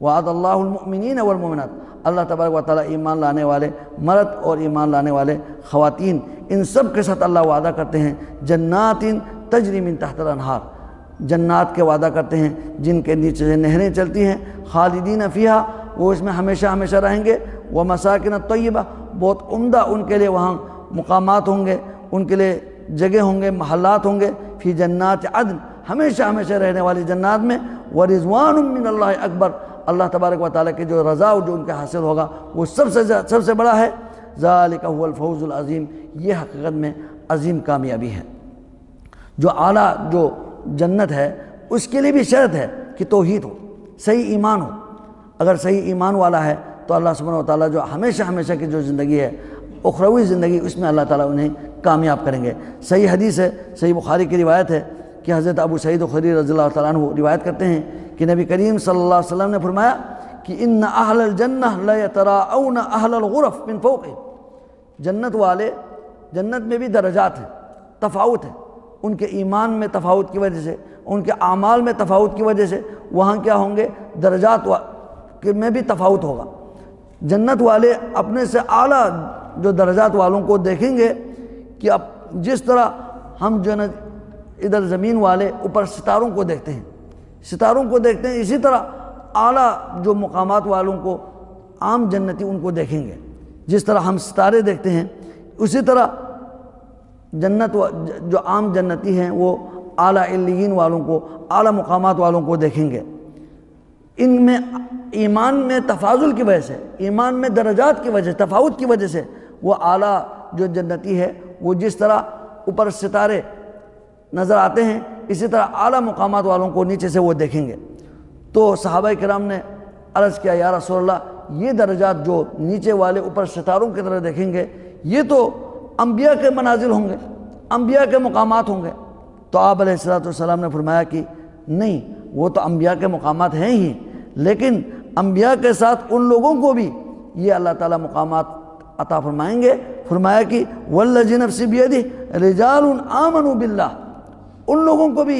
وعد اللہ المؤمنین والمؤمنات، اللہ تبارک و تعالیٰ ایمان لانے والے مرد اور ایمان لانے والے خواتین ان سب کے ساتھ اللہ وعدہ کرتے ہیں جنات تجری من تحت الانہار، جنات کے وعدہ کرتے ہیں جن کے نیچے سے نہریں چلتی ہیں، خالدین فیہا، وہ اس میں ہمیشہ رہیں گے، ومساکن طیبہ، بہت عمدہ ان کے لیے وہاں مقامات ہوں گے، ان کے لیے جگہ ہوں گے، محلات ہوں گے، فی جنات عدن، ہمیشہ رہنے والی جنات میں، ورضوان من اللہ اکبر، اللہ تبارک و تعالیٰ کی جو رضا جو ان کے حاصل ہوگا وہ سب سے بڑا ہے۔ ذالک هو الفوز العظیم، یہ حقیقت میں عظیم کامیابی ہے۔ جو اعلیٰ جو جنت ہے اس کے لیے بھی شرط ہے کہ توحید ہو، صحیح ایمان ہو۔ اگر صحیح ایمان والا ہے تو اللہ سبحانہ و تعالیٰ جو ہمیشہ کی جو زندگی ہے اخروی زندگی، اس میں اللہ تعالیٰ انہیں کامیاب کریں گے۔ صحیح حدیث ہے، صحیح بخاری کی روایت ہے کہ حضرت ابو سعید خدری رضی اللہ تعالیٰ عنہ روایت کرتے ہیں کہ نبی کریم صلی اللہ علیہ وسلم نے فرمایا کہ ان اہل الجنہ لیتراءون اہل الغرف من فوقہم، جنت والے، جنت میں بھی درجات ہیں، تفاوت ہے، ان کے ایمان میں تفاوت کی وجہ سے، ان کے اعمال میں تفاوت کی وجہ سے وہاں کیا ہوں گے، درجات میں بھی تفاوت ہوگا۔ جنت والے اپنے سے اعلیٰ جو درجات والوں کو دیکھیں گے کہ اب جس طرح ہم جو ادھر زمین والے اوپر ستاروں کو دیکھتے ہیں، اسی طرح اعلیٰ جو مقامات والوں کو عام جنتی ان کو دیکھیں گے۔ جس طرح ہم ستارے دیکھتے ہیں اسی طرح جنت جو عام جنتی ہیں وہ اعلیٰ علیین والوں کو، اعلیٰ مقامات والوں کو دیکھیں گے۔ ان میں ایمان میں تفاضل کی وجہ سے، ایمان میں درجات کی وجہ سے، تفاوت کی وجہ سے وہ اعلیٰ جو جنتی ہے وہ جس طرح اوپر ستارے نظر آتے ہیں اسی طرح اعلیٰ مقامات والوں کو نیچے سے وہ دیکھیں گے۔ تو صحابہ کرام نے عرض کیا یا رسول اللہ، یہ درجات جو نیچے والے اوپر ستاروں کی طرح دیکھیں گے یہ تو انبیاء کے منازل ہوں گے، انبیاء کے مقامات ہوں گے۔ تو آپ علیہ الصلوۃ والسلام نے فرمایا کہ نہیں، وہ تو انبیاء کے مقامات ہیں ہی، لیکن انبیاء کے ساتھ ان لوگوں کو بھی یہ اللہ تعالیٰ مقامات عطا فرمائیں گے۔ فرمایا کہ والذی نفسی بیدہ رجال آمنوا باللہ، ان لوگوں کو بھی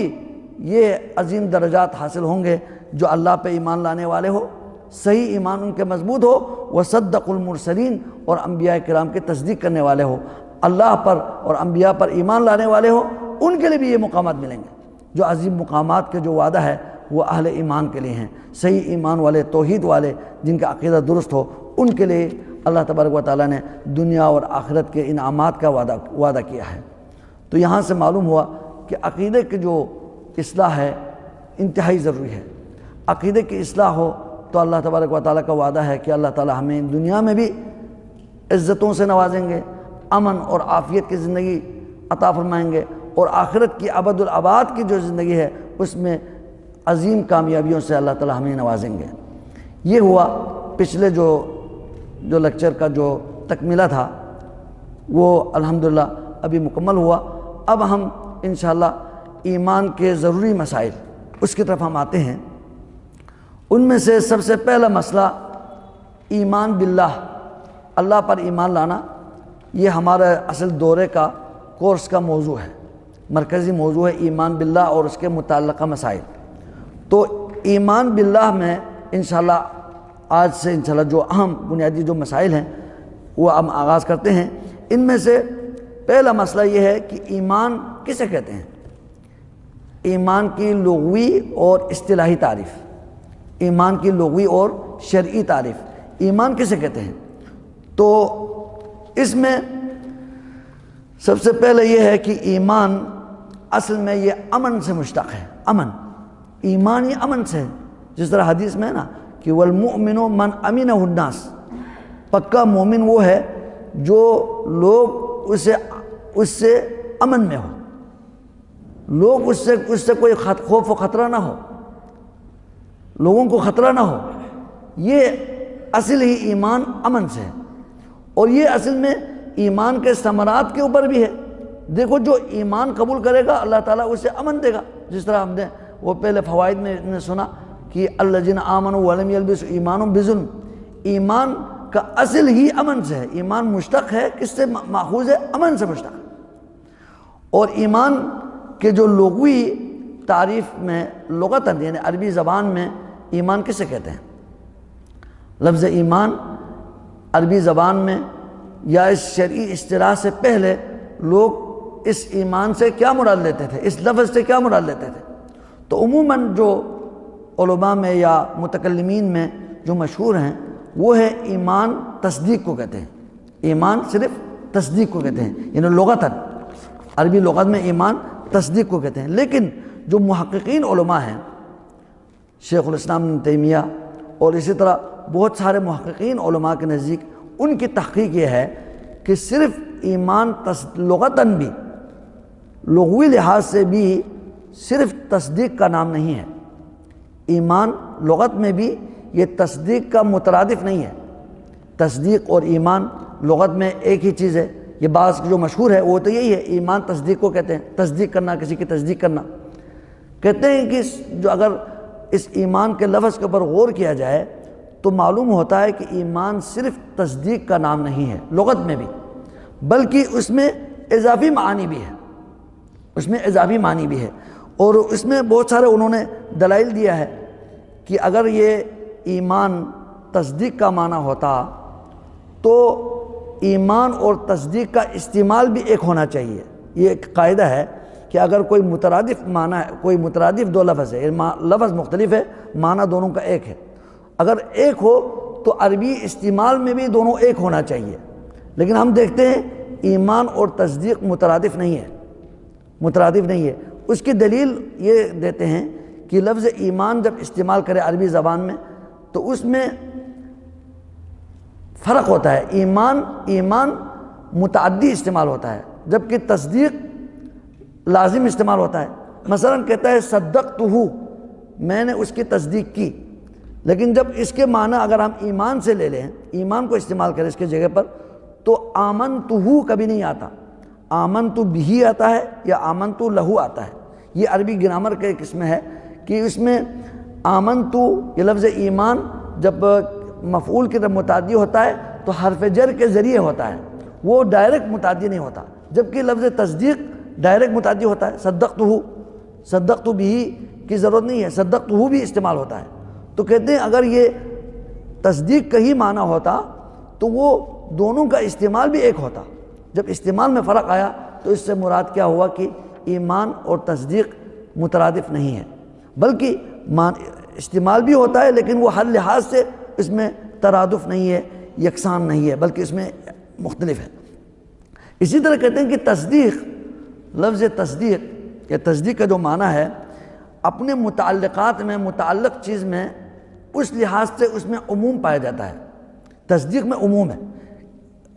یہ عظیم درجات حاصل ہوں گے جو اللہ پہ ایمان لانے والے ہو، صحیح ایمان ان کے مضبوط ہو، وصدقوا المرسلین، اور انبیاء کرام کی تصدیق کرنے والے ہو، اللہ پر اور انبیاء پر ایمان لانے والے ہو، ان کے لیے بھی یہ مقامات ملیں گے۔ جو عظیم مقامات کے جو وعدہ ہے وہ اہل ایمان کے لیے ہیں، صحیح ایمان والے، توحید والے، جن کا عقیدہ درست ہو، ان کے لیے اللہ تبارک و تعالیٰ نے دنیا اور آخرت کے انعامات کا وعدہ کیا ہے۔ تو یہاں سے معلوم ہوا کہ عقیدے کی جو اصلاح ہے انتہائی ضروری ہے۔ عقیدے کی اصلاح ہو تو اللہ تبارک و تعالیٰ کا وعدہ ہے کہ اللہ تعالیٰ ہمیں دنیا میں بھی عزتوں سے نوازیں گے، امن اور عافیت کی زندگی عطا فرمائیں گے، اور آخرت کی ابد الآباد کی جو زندگی ہے اس میں عظیم کامیابیوں سے اللہ تعالیٰ ہمیں نوازیں گے۔ یہ ہوا پچھلے جو لیکچر کا جو تکملہ تھا وہ الحمدللہ ابھی مکمل ہوا۔ اب ہم انشاءاللہ ایمان کے ضروری مسائل اس کی طرف ہم آتے ہیں۔ ان میں سے سب سے پہلا مسئلہ ایمان باللہ، اللہ پر ایمان لانا، یہ ہمارے اصل دورے کا کورس کا موضوع ہے، مرکزی موضوع ہے ایمان باللہ اور اس کے متعلقہ مسائل۔ تو ایمان باللہ میں انشاءاللہ آج سے انشاءاللہ جو اہم بنیادی جو مسائل ہیں وہ ہم آغاز کرتے ہیں۔ ان میں سے پہلا مسئلہ یہ ہے کہ ایمان کسے کہتے ہیں؟ ایمان کی لغوی اور اصطلاحی تعریف، ایمان کی لغوی اور شرعی تعریف، ایمان کسے کہتے ہیں؟ تو اس میں سب سے پہلے یہ ہے کہ ایمان اصل میں یہ امن سے مشتق ہے، امن، ایمان یہ امن سے ہے۔ جس طرح حدیث میں ہے نا کہ والمؤمن من امنہ الناس، پکا مومن وہ ہے جو لوگ اس سے امن میں ہو، لوگ اس سے کوئی خوف و خطرہ نہ ہو، لوگوں کو خطرہ نہ ہو۔ یہ اصل ہی ایمان امن سے ہے، اور یہ اصل میں ایمان کے ثمرات کے اوپر بھی ہے۔ دیکھو جو ایمان قبول کرے گا اللہ تعالیٰ اسے امن دے گا، جس طرح ہم نے وہ پہلے فوائد میں نے سنا کہ الذین آمنوا ولم یلبسوا ایمانہم بظلم، ایمان کا اصل ہی امن سے ہے، ایمان مشتق ہے، کس سے ماخوذ ہے؟ امن سے مشتق ہے۔ اور ایمان کے جو لغوی تعریف میں لغتاً یعنی عربی زبان میں ایمان کسے کہتے ہیں؟ لفظ ایمان عربی زبان میں یا اس شرعی اصطلاح سے پہلے لوگ اس ایمان سے کیا مراد لیتے تھے، اس لفظ سے کیا مراد لیتے تھے؟ تو عموماً جو علماء میں یا متکلمین میں جو مشہور ہیں وہ ہے ایمان تصدیق کو کہتے ہیں، ایمان صرف تصدیق کو کہتے ہیں، یعنی لغتاً عربی لغت میں ایمان تصدیق کو کہتے ہیں۔ لیکن جو محققین علماء ہیں، شیخ الاسلام ابن تیمیہ اور اسی طرح بہت سارے محققین علماء کے نزدیک ان کی تحقیق یہ ہے کہ صرف ایمان لغتاً بھی، لغوی لحاظ سے بھی صرف تصدیق کا نام نہیں ہے، ایمان لغت میں بھی یہ تصدیق کا مترادف نہیں ہے۔ تصدیق اور ایمان لغت میں ایک ہی چیز ہے، یہ بعض جو مشہور ہے وہ تو یہی ہے، ایمان تصدیق کو کہتے ہیں، تصدیق کرنا، کسی کی تصدیق کرنا۔ کہتے ہیں کہ جو اگر اس ایمان کے لفظ کے اوپر غور کیا جائے تو معلوم ہوتا ہے کہ ایمان صرف تصدیق کا نام نہیں ہے لغت میں بھی، بلکہ اس میں اضافی معنی بھی ہے، اس میں اضافی معنی بھی ہے۔ اور اس میں بہت سارے انہوں نے دلائل دیا ہے کہ اگر یہ ایمان تصدیق کا معنی ہوتا تو ایمان اور تصدیق کا استعمال بھی ایک ہونا چاہیے۔ یہ ایک قاعدہ ہے کہ اگر کوئی مترادف معنی ہے، کوئی مترادف دو لفظ ہے، لفظ مختلف ہے، معنی دونوں کا ایک ہے، اگر ایک ہو تو عربی استعمال میں بھی دونوں ایک ہونا چاہیے۔ لیکن ہم دیکھتے ہیں ایمان اور تصدیق مترادف نہیں ہے، مترادف نہیں ہے۔ اس کی دلیل یہ دیتے ہیں کہ لفظ ایمان جب استعمال کرے عربی زبان میں تو اس میں فرق ہوتا ہے، ایمان متعدی استعمال ہوتا ہے جبکہ تصدیق لازم استعمال ہوتا ہے۔ مثلا کہتا ہے صدقتہ، میں نے اس کی تصدیق کی، لیکن جب اس کے معنی اگر ہم ایمان سے لے لیں، ایمان کو استعمال کریں اس کے جگہ پر، تو آمنتہ کبھی نہیں آتا، آمنت بہ آتا ہے یا آمنت لہو آتا ہے۔ یہ عربی گرامر کا ایک قسم ہے کہ اس میں آمنت یہ لفظ ایمان جب مفعول کی طرف متعدی ہوتا ہے تو حرف جر کے ذریعے ہوتا ہے، وہ ڈائریکٹ متعدی نہیں ہوتا، جبکہ لفظ تصدیق ڈائریکٹ متعدی ہوتا ہے۔ صدقت بہ کی ضرورت نہیں ہے، صدقتہ بھی استعمال ہوتا ہے۔ تو کہتے ہیں اگر یہ تصدیق کا ہی معنی ہوتا تو وہ دونوں کا استعمال بھی ایک ہوتا۔ جب استعمال میں فرق آیا تو اس سے مراد کیا ہوا کہ ایمان اور تصدیق مترادف نہیں ہے، بلکہ استعمال بھی ہوتا ہے لیکن وہ ہر لحاظ سے اس میں ترادف نہیں ہے، یکساں نہیں ہے، بلکہ اس میں مختلف ہے۔ اسی طرح کہتے ہیں کہ تصدیق، لفظ تصدیق یا تصدیق کا جو معنی ہے اپنے متعلقات میں، متعلق چیز میں اس لحاظ سے اس میں عموم پایا جاتا ہے، تصدیق میں عموم ہے،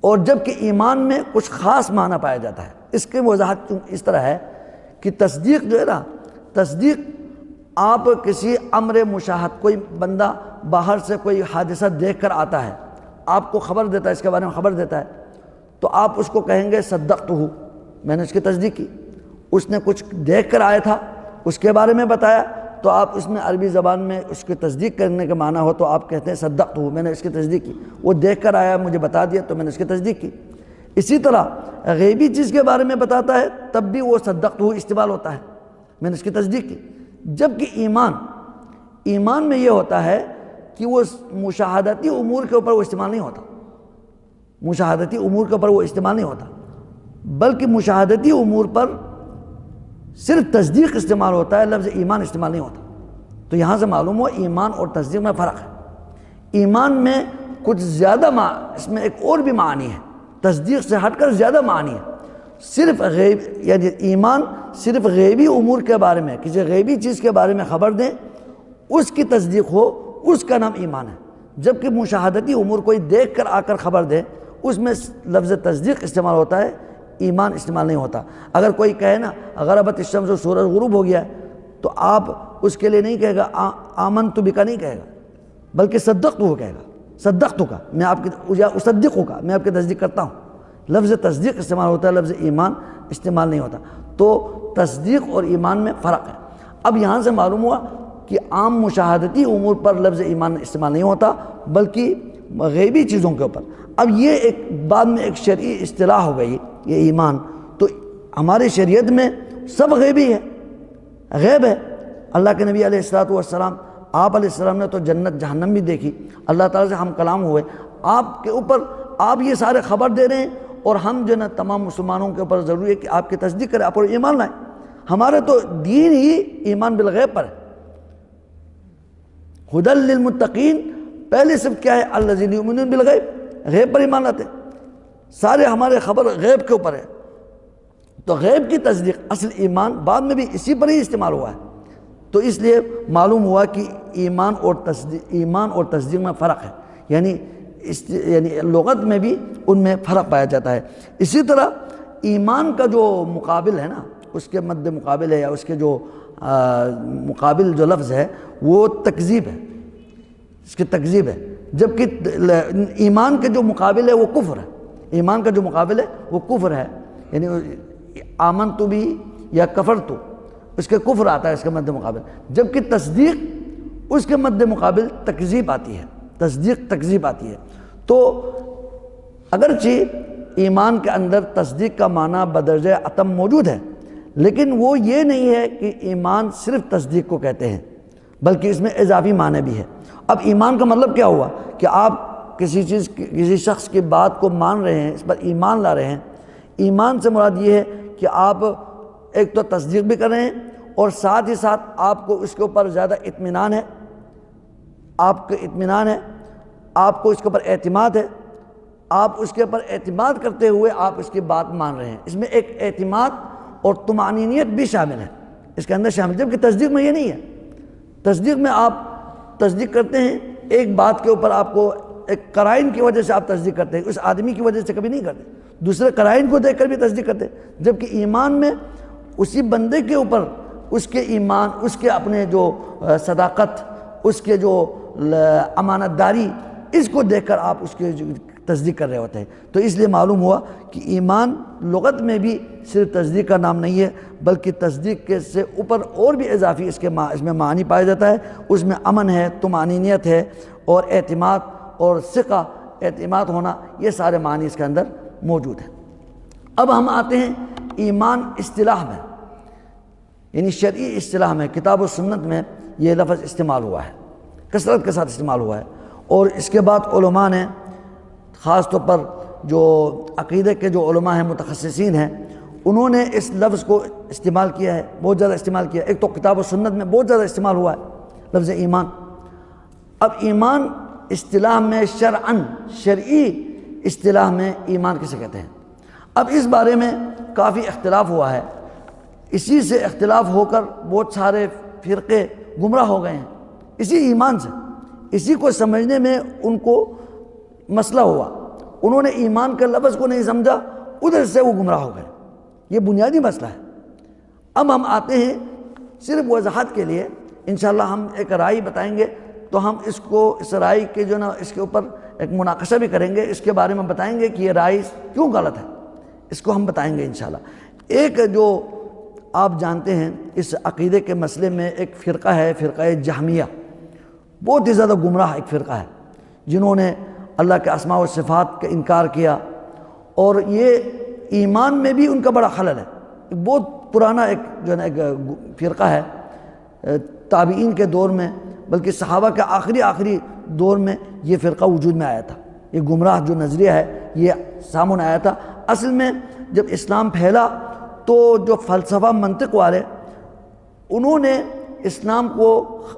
اور جبکہ ایمان میں کچھ خاص معنی پایا جاتا ہے۔ اس کی وضاحت اس طرح ہے کہ تصدیق جو ہے نا، تصدیق آپ کسی امر مشاہد، کوئی بندہ باہر سے کوئی حادثہ دیکھ کر آتا ہے، آپ کو خبر دیتا ہے، اس کے بارے میں خبر دیتا ہے، تو آپ اس کو کہیں گے صدقتہ، میں نے اس کی تصدیق کی۔ اس نے کچھ دیکھ کر آیا تھا، اس کے بارے میں بتایا، تو آپ اس میں عربی زبان میں اس کی تصدیق کرنے کا معنی ہو تو آپ کہتے ہیں صدقتہ، میں نے اس کی تصدیق کی۔ وہ دیکھ کر آیا، مجھے بتا دیا تو میں نے اس کی تصدیق کی۔ اسی طرح غیبی چیز کے بارے میں بتاتا ہے تب بھی وہ صدقتہ استعمال ہوتا ہے، میں نے اس کی تصدیق کی۔ جبکہ ایمان میں یہ ہوتا ہے کہ وہ مشاہداتی امور کے اوپر وہ استعمال نہیں ہوتا، مشاہداتی امور کے اوپر وہ استعمال نہیں ہوتا، بلکہ مشاہداتی امور پر صرف تصدیق استعمال ہوتا ہے، لفظ ایمان استعمال نہیں ہوتا۔ تو یہاں سے معلوم ہوا ایمان اور تصدیق میں فرق ہے۔ ایمان میں کچھ زیادہ اس میں ایک اور بھی معنی ہے، تصدیق سے ہٹ کر زیادہ معنی ہے۔ صرف یعنی ایمان صرف غیبی امور کے بارے میں، کسی غیبی چیز کے بارے میں خبر دیں، اس کی تصدیق ہو، اس کا نام ایمان ہے۔ جبکہ مشاہدتی امور کوئی دیکھ کر آ کر خبر دے، اس میں لفظ تصدیق استعمال ہوتا ہے، ایمان استعمال نہیں ہوتا۔ اگر کوئی کہے نا غربت الشمس، سورج غروب ہو گیا ہے، تو آپ اس کے لیے نہیں کہے گا آمنت بک نہیں کہے گا، بلکہ صدقتہ کہے گا، صدقتہ کا میں آپ کی، یا اصدقہ کا میں آپ کی تصدیق کرتا ہوں۔ لفظ تصدیق استعمال ہوتا ہے، لفظ ایمان استعمال نہیں ہوتا۔ تو تصدیق اور ایمان میں فرق ہے۔ اب یہاں سے معلوم ہوا کہ عام مشاہدتی امور پر لفظ ایمان استعمال نہیں ہوتا، بلکہ غیبی چیزوں کے اوپر۔ اب یہ ایک بعد میں ایک شرعی اصطلاح ہو گئی یہ ایمان۔ تو ہماری شریعت میں سب غیبی ہے، غیب ہے۔ اللہ کے نبی علیہ السلام، آپ علیہ السلام نے تو جنت جہنم بھی دیکھی، اللہ تعالیٰ سے ہم کلام ہوئے، آپ کے اوپر آپ یہ سارے خبر دے رہے ہیں، اور ہم جو ہے نا تمام مسلمانوں کے اوپر ضروری ہے کہ آپ کی تصدیق کریں، آپ پر ایمان لائیں۔ ہمارے تو دین ہی ایمان بالغیب پر ہے۔ ھدی للمتقین، پہلی صفت کیا ہے؟ الذین یؤمنون بالغیب، غیب پر ایمان لاتے ہیں۔ سارے ہمارے خبر غیب کے اوپر ہے۔ تو غیب کی تصدیق اصل ایمان بعد میں بھی اسی پر ہی استعمال ہوا ہے۔ تو اس لیے معلوم ہوا کہ ایمان اور تصدیق میں فرق ہے، یعنی لغت میں بھی ان میں فرق پایا جاتا ہے۔ اسی طرح ایمان کا جو مقابل ہے نا، اس کے مد مقابل ہے یا اس کے جو مقابل جو لفظ ہے وہ تکذیب ہے، اس کی تکذیب ہے۔ جبکہ ایمان کے جو مقابل ہے وہ کفر ہے، ایمان کا جو مقابل ہے وہ کفر ہے، یعنی آمنت بھی یا کفرت، اس کے کفر آتا ہے اس کے مد مقابل۔ جبکہ تصدیق اس کے مد مقابل تکذیب آتی ہے، تصدیق تکذیب آتی ہے۔ تو اگرچہ ایمان کے اندر تصدیق کا معنی بدرجہ اتم موجود ہے، لیکن وہ یہ نہیں ہے کہ ایمان صرف تصدیق کو کہتے ہیں، بلکہ اس میں اضافی معنی بھی ہے۔ اب ایمان کا مطلب کیا ہوا کہ آپ کسی شخص کی بات کو مان رہے ہیں، اس پر ایمان لا رہے ہیں۔ ایمان سے مراد یہ ہے کہ آپ ایک تو تصدیق بھی کر رہے ہیں، اور ساتھ ہی ساتھ آپ کو اس کے اوپر زیادہ اطمینان ہے، آپ کو اطمینان ہے، آپ کو اس کے اوپر اعتماد ہے، آپ اس کے اوپر اعتماد کرتے ہوئے آپ اس کی بات مان رہے ہیں۔ اس میں ایک اعتماد اور طمأنینت بھی شامل ہے، اس کے اندر شامل، جبکہ تصدیق میں یہ نہیں ہے۔ تصدیق میں آپ تصدیق کرتے ہیں ایک بات کے اوپر، آپ کو ایک قرائن کی وجہ سے آپ تصدیق کرتے ہیں، اس آدمی کی وجہ سے کبھی نہیں کرتے، دوسرے قرائن کو دیکھ کر بھی تصدیق کرتے ہیں۔ جبکہ ایمان میں اسی بندے کے اوپر اس کے ایمان، اس کے اپنے جو صداقت، اس کے جو امانت داری، اس کو دیکھ کر آپ اس کی تصدیق کر رہے ہوتے ہیں۔ تو اس لیے معلوم ہوا کہ ایمان لغت میں بھی صرف تصدیق کا نام نہیں ہے، بلکہ تصدیق کے سے اوپر اور بھی اضافی اس میں معنی پایا جاتا ہے۔ اس میں امن ہے، طمانینیت ہے، اور اعتماد اور ثقہ، اعتماد ہونا، یہ سارے معنی اس کے اندر موجود ہیں۔ اب ہم آتے ہیں ایمان اصطلاح میں، یعنی شرعی اصطلاح میں، کتاب و سنت میں یہ لفظ استعمال ہوا ہے، کثرت کے ساتھ استعمال ہوا ہے، اور اس کے بعد علماء نے خاص طور پر جو عقیدے کے جو علماء ہیں، متخصصین ہیں، انہوں نے اس لفظ کو استعمال کیا ہے، بہت زیادہ استعمال کیا ہے۔ ایک تو کتاب و سنت میں بہت زیادہ استعمال ہوا ہے لفظ ایمان۔ اب ایمان اصطلاح میں شرعاً، شرعی اصطلاح میں ایمان کسے کہتے ہیں؟ اب اس بارے میں کافی اختلاف ہوا ہے، اسی سے اختلاف ہو کر بہت سارے فرقے گمراہ ہو گئے ہیں، اسی ایمان سے، اسی کو سمجھنے میں ان کو مسئلہ ہوا، انہوں نے ایمان کے لفظ کو نہیں سمجھا، ادھر سے وہ گمراہ ہو گئے، یہ بنیادی مسئلہ ہے۔ اب ہم آتے ہیں صرف وضاحت کے لیے، انشاءاللہ ہم ایک رائے بتائیں گے، تو ہم اس کو، اس رائے کے جو نا، اس کے اوپر ایک مناقشہ بھی کریں گے، اس کے بارے میں بتائیں گے کہ یہ رائے کیوں غلط ہے، اس کو ہم بتائیں گے انشاءاللہ۔ ایک جو آپ جانتے ہیں اس عقیدے کے مسئلے میں ایک فرقہ ہے، فرقہ جہمیہ، بہت ہی زیادہ گمراہ ایک فرقہ ہے، جنہوں نے اللہ کے اسماء و صفات کا انکار کیا، اور یہ ایمان میں بھی ان کا بڑا خلل ہے۔ ایک بہت پرانا ایک جو ہے نا ایک فرقہ ہے، تابعین کے دور میں، بلکہ صحابہ کے آخری دور میں یہ فرقہ وجود میں آیا تھا، یہ گمراہ جو نظریہ ہے یہ سامنے آیا تھا۔ اصل میں جب اسلام پھیلا تو جو فلسفہ منطق والے، انہوں نے اسلام کو،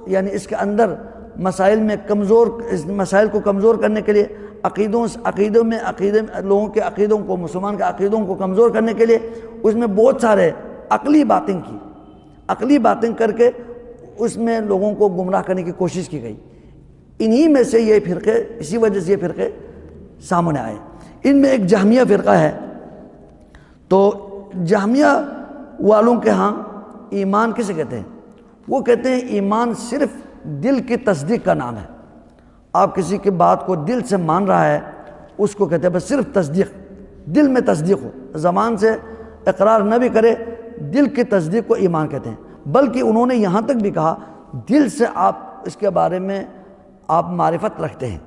یعنی اس کے اندر مسائل کو کمزور کرنے کے لیے، عقیدے میں لوگوں کے عقیدوں کو، مسلمان کے عقیدوں کو کمزور کرنے کے لیے اس میں بہت سارے عقلی باتیں کی، عقلی باتیں کر کے اس میں لوگوں کو گمراہ کرنے کی کوشش کی گئی۔ انہی میں سے یہ فرقے، اسی وجہ سے یہ فرقے سامنے آئے۔ ان میں ایک جہمیہ فرقہ ہے، تو جہمیہ والوں کے ہاں ایمان کسے کہتے ہیں؟ وہ کہتے ہیں ایمان صرف دل کی تصدیق کا نام ہے۔ آپ کسی کی بات کو دل سے مان رہا ہے، اس کو کہتے ہیں بس صرف تصدیق، دل میں تصدیق ہو، زبان سے اقرار نہ بھی کرے، دل کی تصدیق کو ایمان کہتے ہیں۔ بلکہ انہوں نے یہاں تک بھی کہا دل سے آپ اس کے بارے میں آپ معرفت رکھتے ہیں،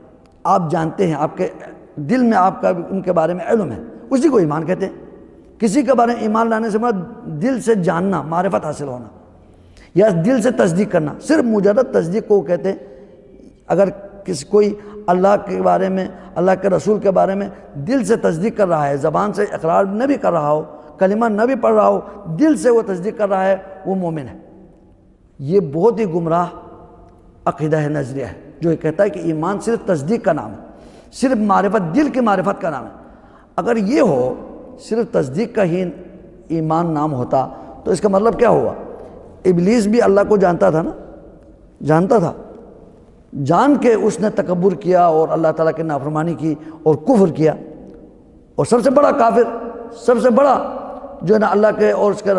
آپ جانتے ہیں، آپ کے دل میں آپ کا ان کے بارے میں علم ہے، اسی کو ایمان کہتے ہیں۔ کسی کے بارے میں ایمان لانے سے مراد دل سے جاننا، معرفت حاصل ہونا، یا دل سے تصدیق کرنا، صرف مجرد تصدیق کو کہتے ہیں۔ اگر کوئی اللہ کے بارے میں، اللہ کے رسول کے بارے میں دل سے تصدیق کر رہا ہے، زبان سے اقرار نہ بھی کر رہا ہو، کلمہ نہ بھی پڑھ رہا ہو، دل سے وہ تصدیق کر رہا ہے، وہ مومن ہے۔ یہ بہت ہی گمراہ عقیدہ ہے، نظریہ ہے، جو یہ کہتا ہے کہ ایمان صرف تصدیق کا نام ہے، صرف معرفت، دل کی معرفت کا نام ہے۔ اگر یہ ہو، صرف تصدیق کا ہی ایمان نام ہوتا، تو اس کا مطلب کیا ہوا؟ ابلیس بھی اللہ کو جانتا تھا نا، جانتا تھا، جان کے اس نے تکبر کیا اور اللہ تعالیٰ کی نافرمانی کی اور کفر کیا، اور سب سے بڑا کافر، سب سے بڑا جو ہے نا اللہ کے اور اس کے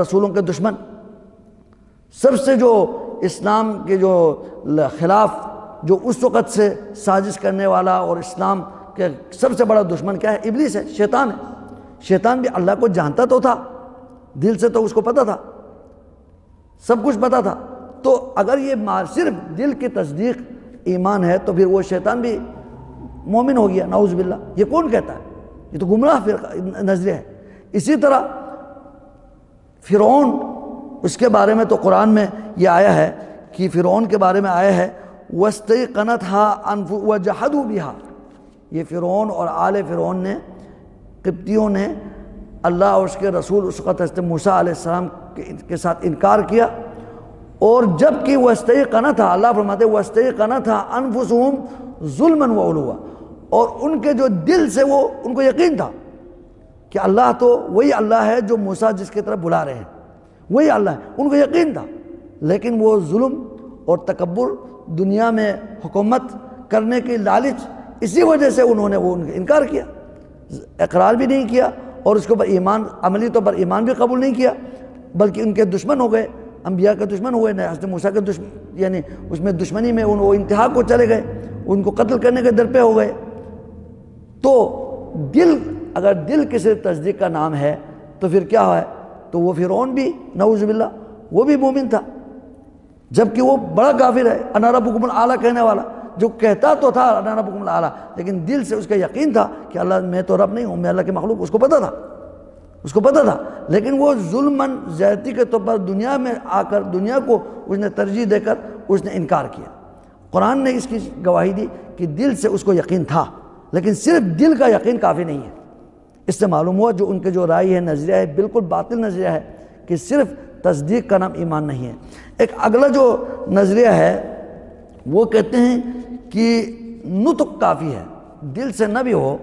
رسولوں کے دشمن، سب سے جو اسلام کے جو خلاف جو اس وقت سے سازش کرنے والا اور اسلام کے سب سے بڑا دشمن کیا ہے؟ ابلیس ہے، شیطان ہے۔ شیطان بھی اللہ کو جانتا تو تھا، دل سے تو اس کو پتہ تھا، سب کچھ پتہ تھا۔ تو اگر یہ صرف دل کی تصدیق ایمان ہے، تو پھر وہ شیطان بھی مومن ہو گیا، نعوذ باللہ۔ یہ کون کہتا ہے؟ یہ تو گمراہ فرقہ نظریہ ہے۔ اسی طرح فرعون، اس کے بارے میں تو قرآن میں یہ آیا ہے کہ فرعون کے بارے میں آیا ہے وَاسْتَيْقَنَتْهَا وَجَحَدُوا بِهَا، یہ فرعون اور آل فرعون نے، قبطیوں نے اللہ اور اس کے رسول اس وقت حضرت موسیٰ علیہ السلام کے ساتھ انکار کیا، اور جب کہ وَاسْتَيْقَنَتْهَا، اللہ فرماتے وَاسْتَيْقَنَتْهَا أَنفُسُهُمْ ظُلْمًا وَعُلُوًّا، اور ان کے جو دل سے وہ ان کو یقین تھا کہ اللہ تو وہی اللہ ہے جو موسیٰ جس کی طرف بلا رہے ہیں، وہی اللہ ہے، ان کو یقین تھا، لیکن وہ ظلم اور تکبر، دنیا میں حکومت کرنے کی لالچ، اسی وجہ سے انہوں نے وہ ان کا انکار کیا، اقرار بھی نہیں کیا، اور اس کے اوپر ایمان، عملی طور پر ایمان بھی قبول نہیں کیا، بلکہ ان کے دشمن ہو گئے، انبیاء کے دشمن ہوئے، حضرت موسیٰ کے دشمن، یعنی اس میں دشمنی میں وہ انتہا کو چلے گئے، ان کو قتل کرنے کے در پہ ہو گئے۔ تو دل، اگر دل کی صرف تصدیق کا نام ہے تو پھر کیا ہے؟ تو وہ فرعون بھی نعوذ باللہ وہ بھی مومن تھا، جبکہ وہ بڑا کافر ہے، انا ربکم الاعلیٰ کہنے والا، جو کہتا تو تھا انا ربکم الاعلیٰ، لیکن دل سے اس کا یقین تھا کہ اللہ میں تو رب نہیں ہوں، میں اللہ کے مخلوق، اس کو پتہ تھا، لیکن وہ ظلماً زیادتی کے طور پر دنیا میں آ کر دنیا کو اس نے ترجیح دے کر اس نے انکار کیا۔ قرآن نے اس کی گواہی دی کہ دل سے اس کو یقین تھا، لیکن صرف دل کا یقین کافی نہیں ہے۔ اس سے معلوم ہوا جو ان کے جو رائے ہے، نظریہ ہے، بالکل باطل نظریہ ہے کہ صرف تصدیق کا نام ایمان نہیں ہے۔ ایک اگلا جو نظریہ ہے وہ کہتے ہیں کہ نطق کافی ہے، دل سے نہ بھی ہو،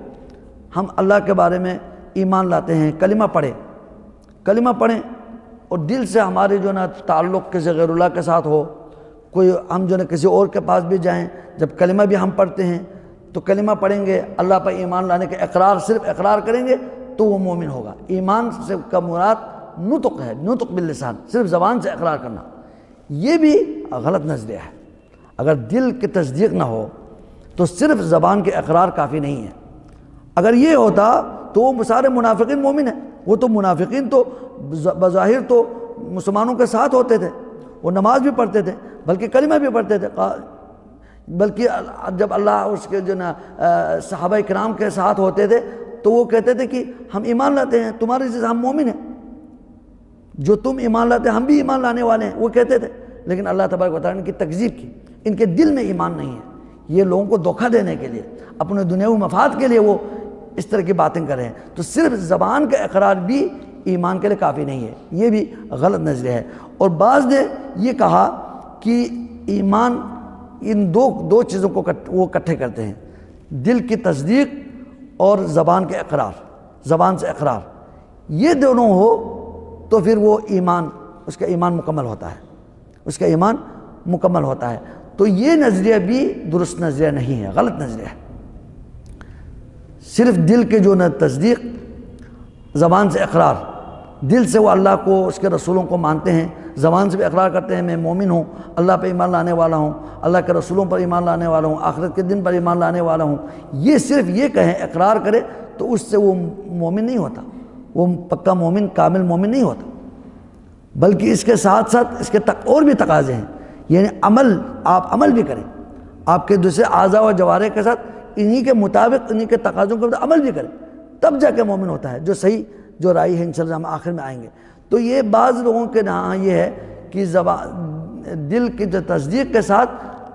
ہم اللہ کے بارے میں ایمان لاتے ہیں، کلمہ پڑھیں اور دل سے ہمارے جو نا تعلق کسی غیر اللہ کے ساتھ ہو، کوئی ہم جو نا کسی اور کے پاس بھی جائیں، جب کلمہ بھی ہم پڑھتے ہیں تو کلمہ پڑھیں گے، اللہ پر ایمان لانے کے صرف اقرار کریں گے تو وہ مومن ہوگا۔ ایمان سے کا مراد نطق ہے، نطق باللسان، صرف زبان سے اقرار کرنا، یہ بھی غلط نظریہ ہے۔ اگر دل کی تصدیق نہ ہو تو صرف زبان کے اقرار کافی نہیں ہے۔ اگر یہ ہوتا تو وہ سارے منافقین مومن ہیں، وہ تو منافقین تو بظاہر تو مسلمانوں کے ساتھ ہوتے تھے، وہ نماز بھی پڑھتے تھے، بلکہ کلمہ بھی پڑھتے تھے، بلکہ جب اللہ اس کے جو نا صحابہ کرام کے ساتھ ہوتے تھے تو وہ کہتے تھے کہ ہم ایمان لاتے ہیں، تمہارے جیسے ہم مومن ہیں، جو تم ایمان لاتے ہیں ہم بھی ایمان لانے والے ہیں، وہ کہتے تھے۔ لیکن اللہ تبارک و تعالیٰ نے ان کی تکذیب کی، ان کے دل میں ایمان نہیں ہے، یہ لوگوں کو دھوکہ دینے کے لیے، اپنے دنیاوی مفاد کے لیے وہ اس طرح کی باتیں کر رہے ہیں۔ تو صرف زبان کا اقرار بھی ایمان کے لیے کافی نہیں ہے، یہ بھی غلط نظریہ ہے۔ اور بعض نے یہ کہا کہ ایمان ان دو چیزوں کو وہ اکٹھے کرتے ہیں، دل کی تصدیق اور زبان کے اقرار، زبان سے اقرار، یہ دونوں ہو تو پھر وہ ایمان، اس کا ایمان مکمل ہوتا ہے، تو یہ نظریہ بھی درست نظریہ نہیں ہے، غلط نظریہ ہے۔ صرف دل کے جو نہ تصدیق، زبان سے اقرار، دل سے وہ اللہ کو، اس کے رسولوں کو مانتے ہیں، زبان سے بھی اقرار کرتے ہیں میں مومن ہوں، اللہ پہ ایمان لانے والا ہوں، اللہ کے رسولوں پر ایمان لانے والا ہوں، آخرت کے دن پر ایمان لانے والا ہوں، یہ صرف یہ کہیں، اقرار کرے تو اس سے وہ مومن نہیں ہوتا، وہ پکا مومن، کامل مومن نہیں ہوتا، بلکہ اس کے ساتھ ساتھ اس کے اور بھی تقاضے ہیں، یعنی آپ عمل بھی کریں، آپ کے دوسرے اعضاء و جوارح کے ساتھ انہی کے مطابق، انہی کے تقاضوں کے مطابق عمل بھی کریں، تب جا کے مومن ہوتا ہے، جو صحیح جو رائے ہے، انشاءاللہ ہم آخر میں آئیں گے۔ تو یہ بعض لوگوں کے یہاں یہ ہے کہ دل کی جو تصدیق کے ساتھ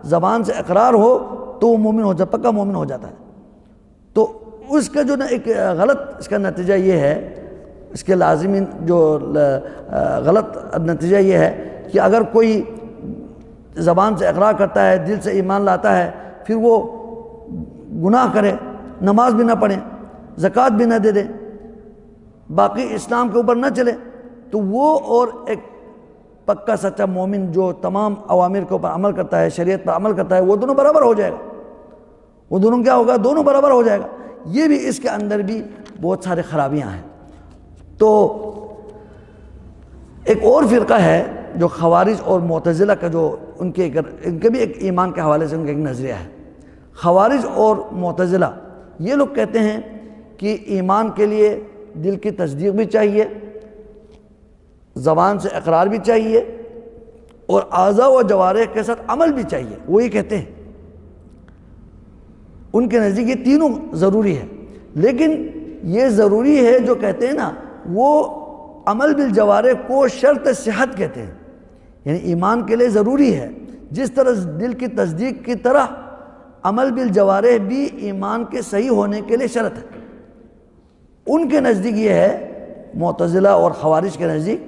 زبان سے اقرار ہو تو وہ مومن ہو جاتا، پکا مومن ہو جاتا ہے۔ تو اس کا جو نا ایک غلط اس کا نتیجہ یہ ہے، اس کے لازمی جو غلط نتیجہ یہ ہے کہ اگر کوئی زبان سے اقرار کرتا ہے، دل سے ایمان لاتا ہے، پھر وہ گناہ کرے، نماز بھی نہ پڑھیں، زکوٰۃ بھی نہ دے دیں، باقی اسلام کے اوپر نہ چلے، تو وہ اور ایک پکا سچا مومن جو تمام اوامر کے اوپر عمل کرتا ہے، شریعت پر عمل کرتا ہے، وہ دونوں برابر ہو جائے گا، وہ دونوں کیا ہوگا؟ دونوں برابر ہو جائے گا۔ یہ بھی اس کے اندر بھی بہت سارے خرابیاں ہیں۔ تو ایک اور فرقہ ہے جو خوارج اور معتزلہ کا، جو ان کے بھی ایک ایمان کے حوالے سے ان کا ایک نظریہ ہے۔ خوارج اور معتزلہ یہ لوگ کہتے ہیں کہ ایمان کے لیے دل کی تصدیق بھی چاہیے، زبان سے اقرار بھی چاہیے، اور اعضاء و جوارح کے ساتھ عمل بھی چاہیے۔ وہ یہ کہتے ہیں، ان کے نزدیک یہ تینوں ضروری ہے، لیکن یہ ضروری ہے جو کہتے ہیں نا، وہ عمل بالجوارح کو شرط صحت کہتے ہیں، یعنی ایمان کے لیے ضروری ہے، جس طرح دل کی تصدیق کی طرح عمل بالجوارح بھی ایمان کے صحیح ہونے کے لیے شرط ہے۔ ان کے نزدیک یہ ہے، معتزلہ اور خوارج کے نزدیک،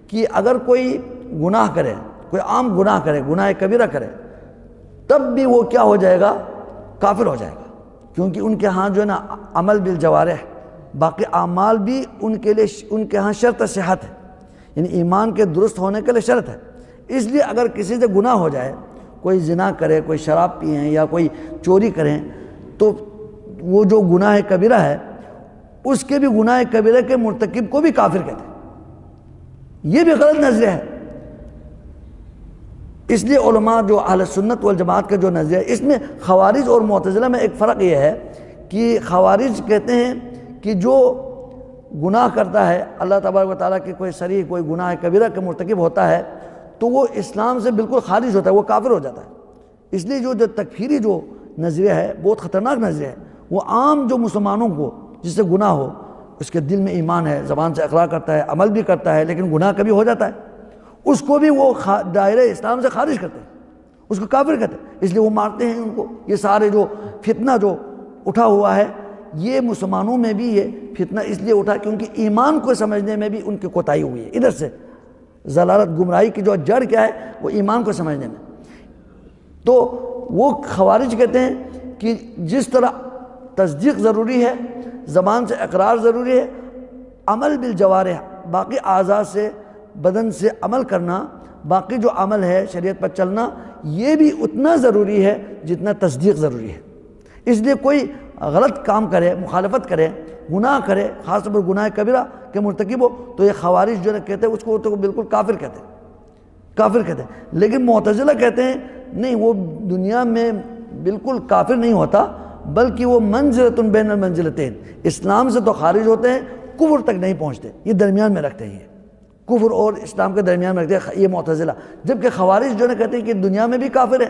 کہ اگر کوئی گناہ کرے، کوئی عام گناہ کرے، گناہ کبیرہ کرے، تب بھی وہ کیا ہو جائے گا؟ کافر ہو جائے گا، کیونکہ ان کے ہاں جو ہے نا عمل بالجوارح، باقی اعمال بھی ان کے ہاں شرط صحت ہے، یعنی ایمان کے درست ہونے کے لیے شرط ہے۔ اس لیے اگر کسی سے گناہ ہو جائے، کوئی زنا کرے، کوئی شراب پئیں یا کوئی چوری کریں، تو وہ جو گناہ کبیرہ ہے، اس کے بھی گناہ کبیرہ کے مرتکب کو بھی کافر کہتے ہیں۔ یہ بھی غلط نظریہ ہے۔ اس لیے علماء جو اہل سنت والجماعت کا جو نظریہ ہے، اس میں خوارج اور معتزلہ میں ایک فرق یہ ہے کہ خوارج کہتے ہیں کہ جو گناہ کرتا ہے، اللہ تبارک و تعالیٰ کے کوئی صریح کوئی گناہ کبیرہ کا مرتکب ہوتا ہے تو وہ اسلام سے بالکل خارج ہوتا ہے، وہ کافر ہو جاتا ہے۔ اس لیے جو تکفیری جو نظریہ ہے بہت خطرناک نظریہ ہے۔ وہ عام جو مسلمانوں کو جس سے گناہ ہو، اس کے دل میں ایمان ہے، زبان سے اقرار کرتا ہے، عمل بھی کرتا ہے، لیکن گناہ کبھی ہو جاتا ہے، اس کو بھی وہ دائرہ اسلام سے خارج کرتے ہیں، اس کو کافر کہتے ہیں، اس لیے وہ مارتے ہیں ان کو۔ یہ سارے جو فتنہ جو اٹھا ہوا ہے، یہ مسلمانوں میں بھی یہ فتنہ اس لیے اٹھا کیونکہ ایمان کو سمجھنے میں بھی ان کی کوتاہی ہوئی ہے۔ ادھر سے ضلالت گمراہی کی جو جڑ کیا ہے وہ ایمان کو سمجھنے میں۔ تو وہ خوارج کہتے ہیں کہ جس طرح تصدیق ضروری ہے، زبان سے اقرار ضروری ہے، عمل بالجوارح باقی اعضاء سے بدن سے عمل کرنا، باقی جو عمل ہے شریعت پر چلنا، یہ بھی اتنا ضروری ہے جتنا تصدیق ضروری ہے۔ اس لیے کوئی غلط کام کرے، مخالفت کرے، گناہ کرے، خاص طور پر گناہ کبیرہ کے مرتکب ہو، تو یہ خوارج جو کہتے ہیں اس کو تو بالکل کافر کہتے ہیں، کافر کہتے ہیں۔ لیکن معتزلہ کہتے ہیں نہیں، وہ دنیا میں بالکل کافر نہیں ہوتا، بلکہ وہ منزلۃ بین المنزلتین، اسلام سے تو خارج ہوتے ہیں، کفر تک نہیں پہنچتے، یہ درمیان میں رکھتے ہیں، یہ کفر اور اسلام کے درمیان میں رکھتے ہیں یہ معتزلہ۔ جبکہ خوارج جو کہتے ہیں کہ دنیا میں بھی کافر ہے،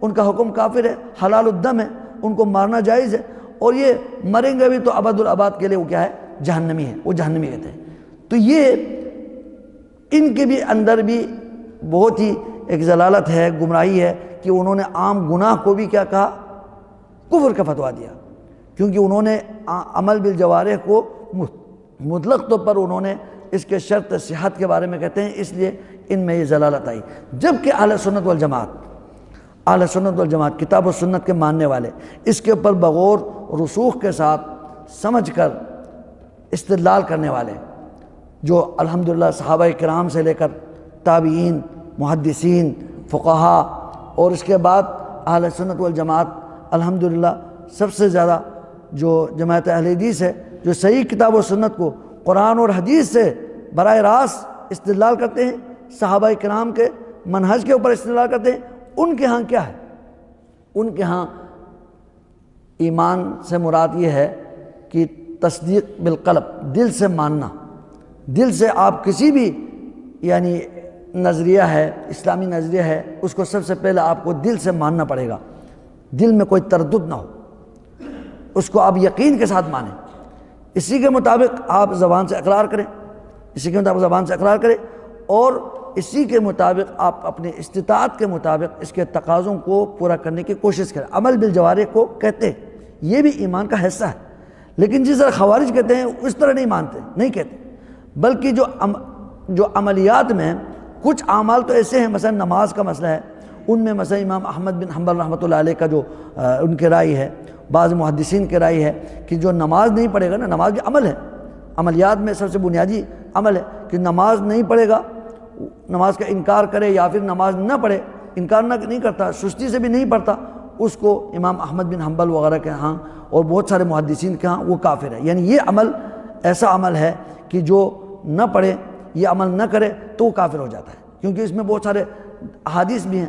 ان کا حکم کافر ہے، حلال الدم ہے، ان کو مارنا جائز ہے، اور یہ مریں گے بھی تو ابد الاباد کے لیے وہ کیا ہے، جہنمی ہے، وہ جہنمی کہتے ہیں۔ تو یہ ان کے بھی اندر بھی بہت ہی ایک ضلالت ہے، گمراہی ہے کہ انہوں نے عام گناہ کو بھی کیا کہا، کفر کا فتویٰ دیا، کیونکہ انہوں نے عمل بالجوارح کو مطلق طور پر انہوں نے اس کے شرط صحت کے بارے میں کہتے ہیں، اس لیے ان میں یہ ضلالت آئی۔ جبکہ اہل سنت والجماعت کتاب و سنت کے ماننے والے اس کے اوپر بغور رسوخ کے ساتھ سمجھ کر استدلال کرنے والے، جو الحمدللہ صحابہ کرام سے لے کر تابعین، محدثین، فقہاء، اور اس کے بعد اہل سنت والجماعت الحمدللہ سب سے زیادہ جو جماعت اہل حدیث ہے، جو صحیح کتاب و سنت کو قرآن اور حدیث سے براہ راست استدلال کرتے ہیں، صحابہ کرام کے منہج کے اوپر استدلال کرتے ہیں، ان کے ہاں کیا ہے؟ ان کے ہاں ایمان سے مراد یہ ہے کہ تصدیق بالقلب، دل سے ماننا، دل سے آپ کسی بھی یعنی نظریہ ہے، اسلامی نظریہ ہے، اس کو سب سے پہلے آپ کو دل سے ماننا پڑے گا، دل میں کوئی تردد نہ ہو، اس کو آپ یقین کے ساتھ مانیں، اسی کے مطابق آپ زبان سے اقرار کریں، اسی کے مطابق زبان سے اقرار کریں، اور اسی کے مطابق آپ اپنے استطاعت کے مطابق اس کے تقاضوں کو پورا کرنے کی کوشش کریں۔ عمل بالجوارح کو کہتے ہیں، یہ بھی ایمان کا حصہ ہے، لیکن جس طرح خوارج کہتے ہیں اس طرح نہیں مانتے، نہیں کہتے، بلکہ جو عملیات میں کچھ اعمال تو ایسے ہیں، مثلا نماز کا مسئلہ ہے، ان میں مثلا امام احمد بن حنبل رحمۃ اللہ علیہ کا جو ان کے رائے ہے، بعض محدثین کے رائے ہے کہ جو نماز نہیں پڑھے گا نا، نماز بھی عمل ہے، عملیات میں سب سے بنیادی عمل ہے کہ نماز نہیں پڑھے گا، نماز کا انکار کرے یا پھر نماز نہ پڑھے، انکار نہیں کرتا، سستی سے بھی نہیں پڑھتا، اس کو امام احمد بن حنبل وغیرہ کے ہاں اور بہت سارے محدثین کے ہاں وہ کافر ہے۔ یعنی یہ عمل ایسا عمل ہے کہ جو نہ پڑھے، یہ عمل نہ کرے تو وہ کافر ہو جاتا ہے، کیونکہ اس میں بہت سارے احادیث بھی ہیں،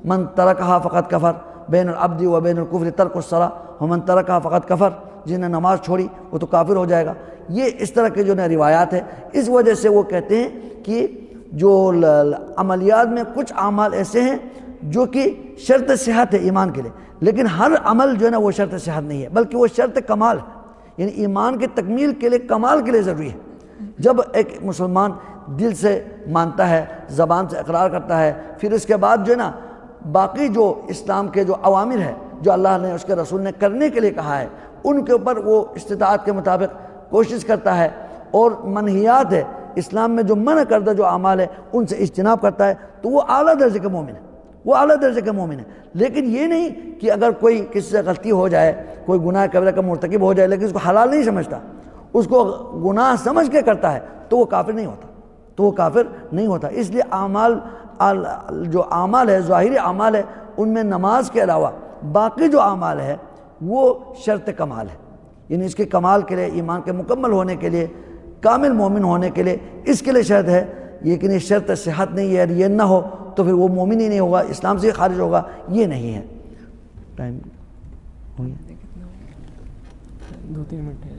من ترکہا فقط کفر، بین العبد و بین الکفر ترک الصلاۃ ومن ترکہا فقط کفر، جس نے نماز چھوڑی وہ تو کافر ہو جائے گا۔ یہ اس طرح کے جو روایات ہے، اس وجہ سے وہ کہتے ہیں کہ جو عملیات میں کچھ اعمال ایسے ہیں جو کہ شرط صحت ہے ایمان کے لیے، لیکن ہر عمل جو ہے نا وہ شرط صحت نہیں ہے، بلکہ وہ شرط کمال ہے، یعنی ایمان کے تکمیل کے لیے، کمال کے لیے ضروری ہے۔ جب ایک مسلمان دل سے مانتا ہے، زبان سے اقرار کرتا ہے، پھر اس کے بعد جو ہے نا باقی جو اسلام کے جو اوامر ہے، جو اللہ نے اس کے رسول نے کرنے کے لیے کہا ہے، ان کے اوپر وہ استطاعت کے مطابق کوشش کرتا ہے، اور منہیات ہے اسلام میں جو منع کردہ جو اعمال ہے ان سے اجتناب کرتا ہے، تو وہ اعلیٰ درجے کا مومن ہے، وہ اعلیٰ درجے کا مومن ہے۔ لیکن یہ نہیں کہ اگر کوئی کسی سے غلطی ہو جائے، کوئی گناہ کبیرہ کا مرتکب ہو جائے لیکن اس کو حلال نہیں سمجھتا، اس کو گناہ سمجھ کے کرتا ہے، تو وہ کافر نہیں ہوتا، تو وہ کافر نہیں ہوتا۔ اس لیے جو اعمال ہے، ظاہری اعمال ہے، ان میں نماز کے علاوہ باقی جو اعمال ہے وہ شرط کمال ہے، یعنی اس کے کمال کے لیے، ایمان کے مکمل ہونے کے لیے، کامل مومن ہونے کے لیے اس کے لیے شرط ہے، لیکن یہ شرط صحت نہیں ہے، یہ نہ ہو تو پھر وہ مومن ہی نہیں ہوگا، اسلام سے خارج ہوگا، یہ نہیں ہے۔ ٹائم ہو گیا؟ 2-3 منٹ ہے.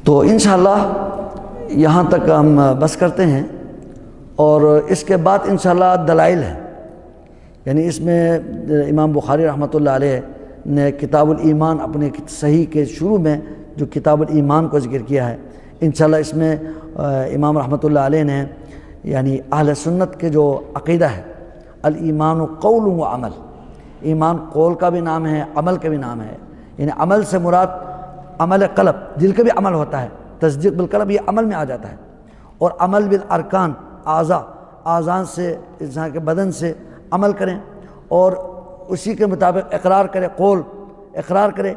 تو انشاءاللہ یہاں تک ہم بس کرتے ہیں، اور اس کے بعد انشاءاللہ دلائل ہیں. یعنی اس میں امام بخاری رحمۃ اللہ علیہ نے کتاب الایمان اپنے صحیح کے شروع میں جو کتاب الایمان کو ذکر کیا ہے، انشاءاللہ اس میں امام رحمۃ اللہ علیہ نے یعنی اہل سنت کے جو عقیدہ ہے، الایمان قول و عمل، ایمان قول کا بھی نام ہے، عمل کا بھی نام ہے. یعنی عمل سے مراد عمل قلب، دل کا بھی عمل ہوتا ہے، تصدیق بالقلب یہ عمل میں آ جاتا ہے، اور عمل بالارکان، اعضاء سے انسان کے بدن سے عمل کریں اور اسی کے مطابق اقرار کرے، قول اقرار کرے.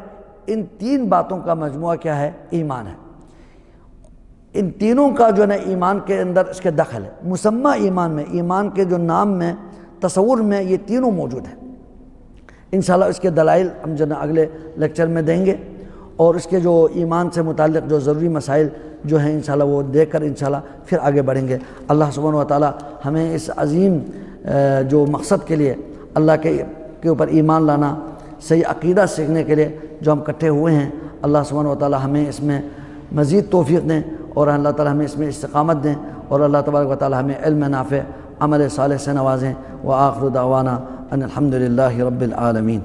ان 3 باتوں کا مجموعہ کیا ہے؟ ایمان ہے. ان تینوں کا جو ہے نا ایمان کے اندر اس کے دخل ہے. مسمى ایمان میں، ایمان کے جو نام میں، تصور میں یہ تینوں موجود ہیں. انشاءاللہ اس کے دلائل ہم جو ہے نا اگلے لیکچر میں دیں گے، اور اس کے جو ایمان سے متعلق جو ضروری مسائل جو ہیں انشاءاللہ وہ دے کر انشاءاللہ پھر آگے بڑھیں گے. اللہ سبحانہ و تعالی ہمیں اس عظیم جو مقصد کے لیے اللہ کے اوپر ایمان لانا، صحیح عقیدہ سیکھنے کے لیے جو ہم اکٹھے ہوئے ہیں، اللہ سبحانہ و تعالی ہمیں اس میں مزید توفیق دیں، اور اللہ تعالی ہمیں اس میں استقامت دیں، اور اللہ تبارک و تعالی ہمیں علم نافع، عمل صالح سے نوازیں. وآخر دعوانا ان الحمد للہ رب العالمین.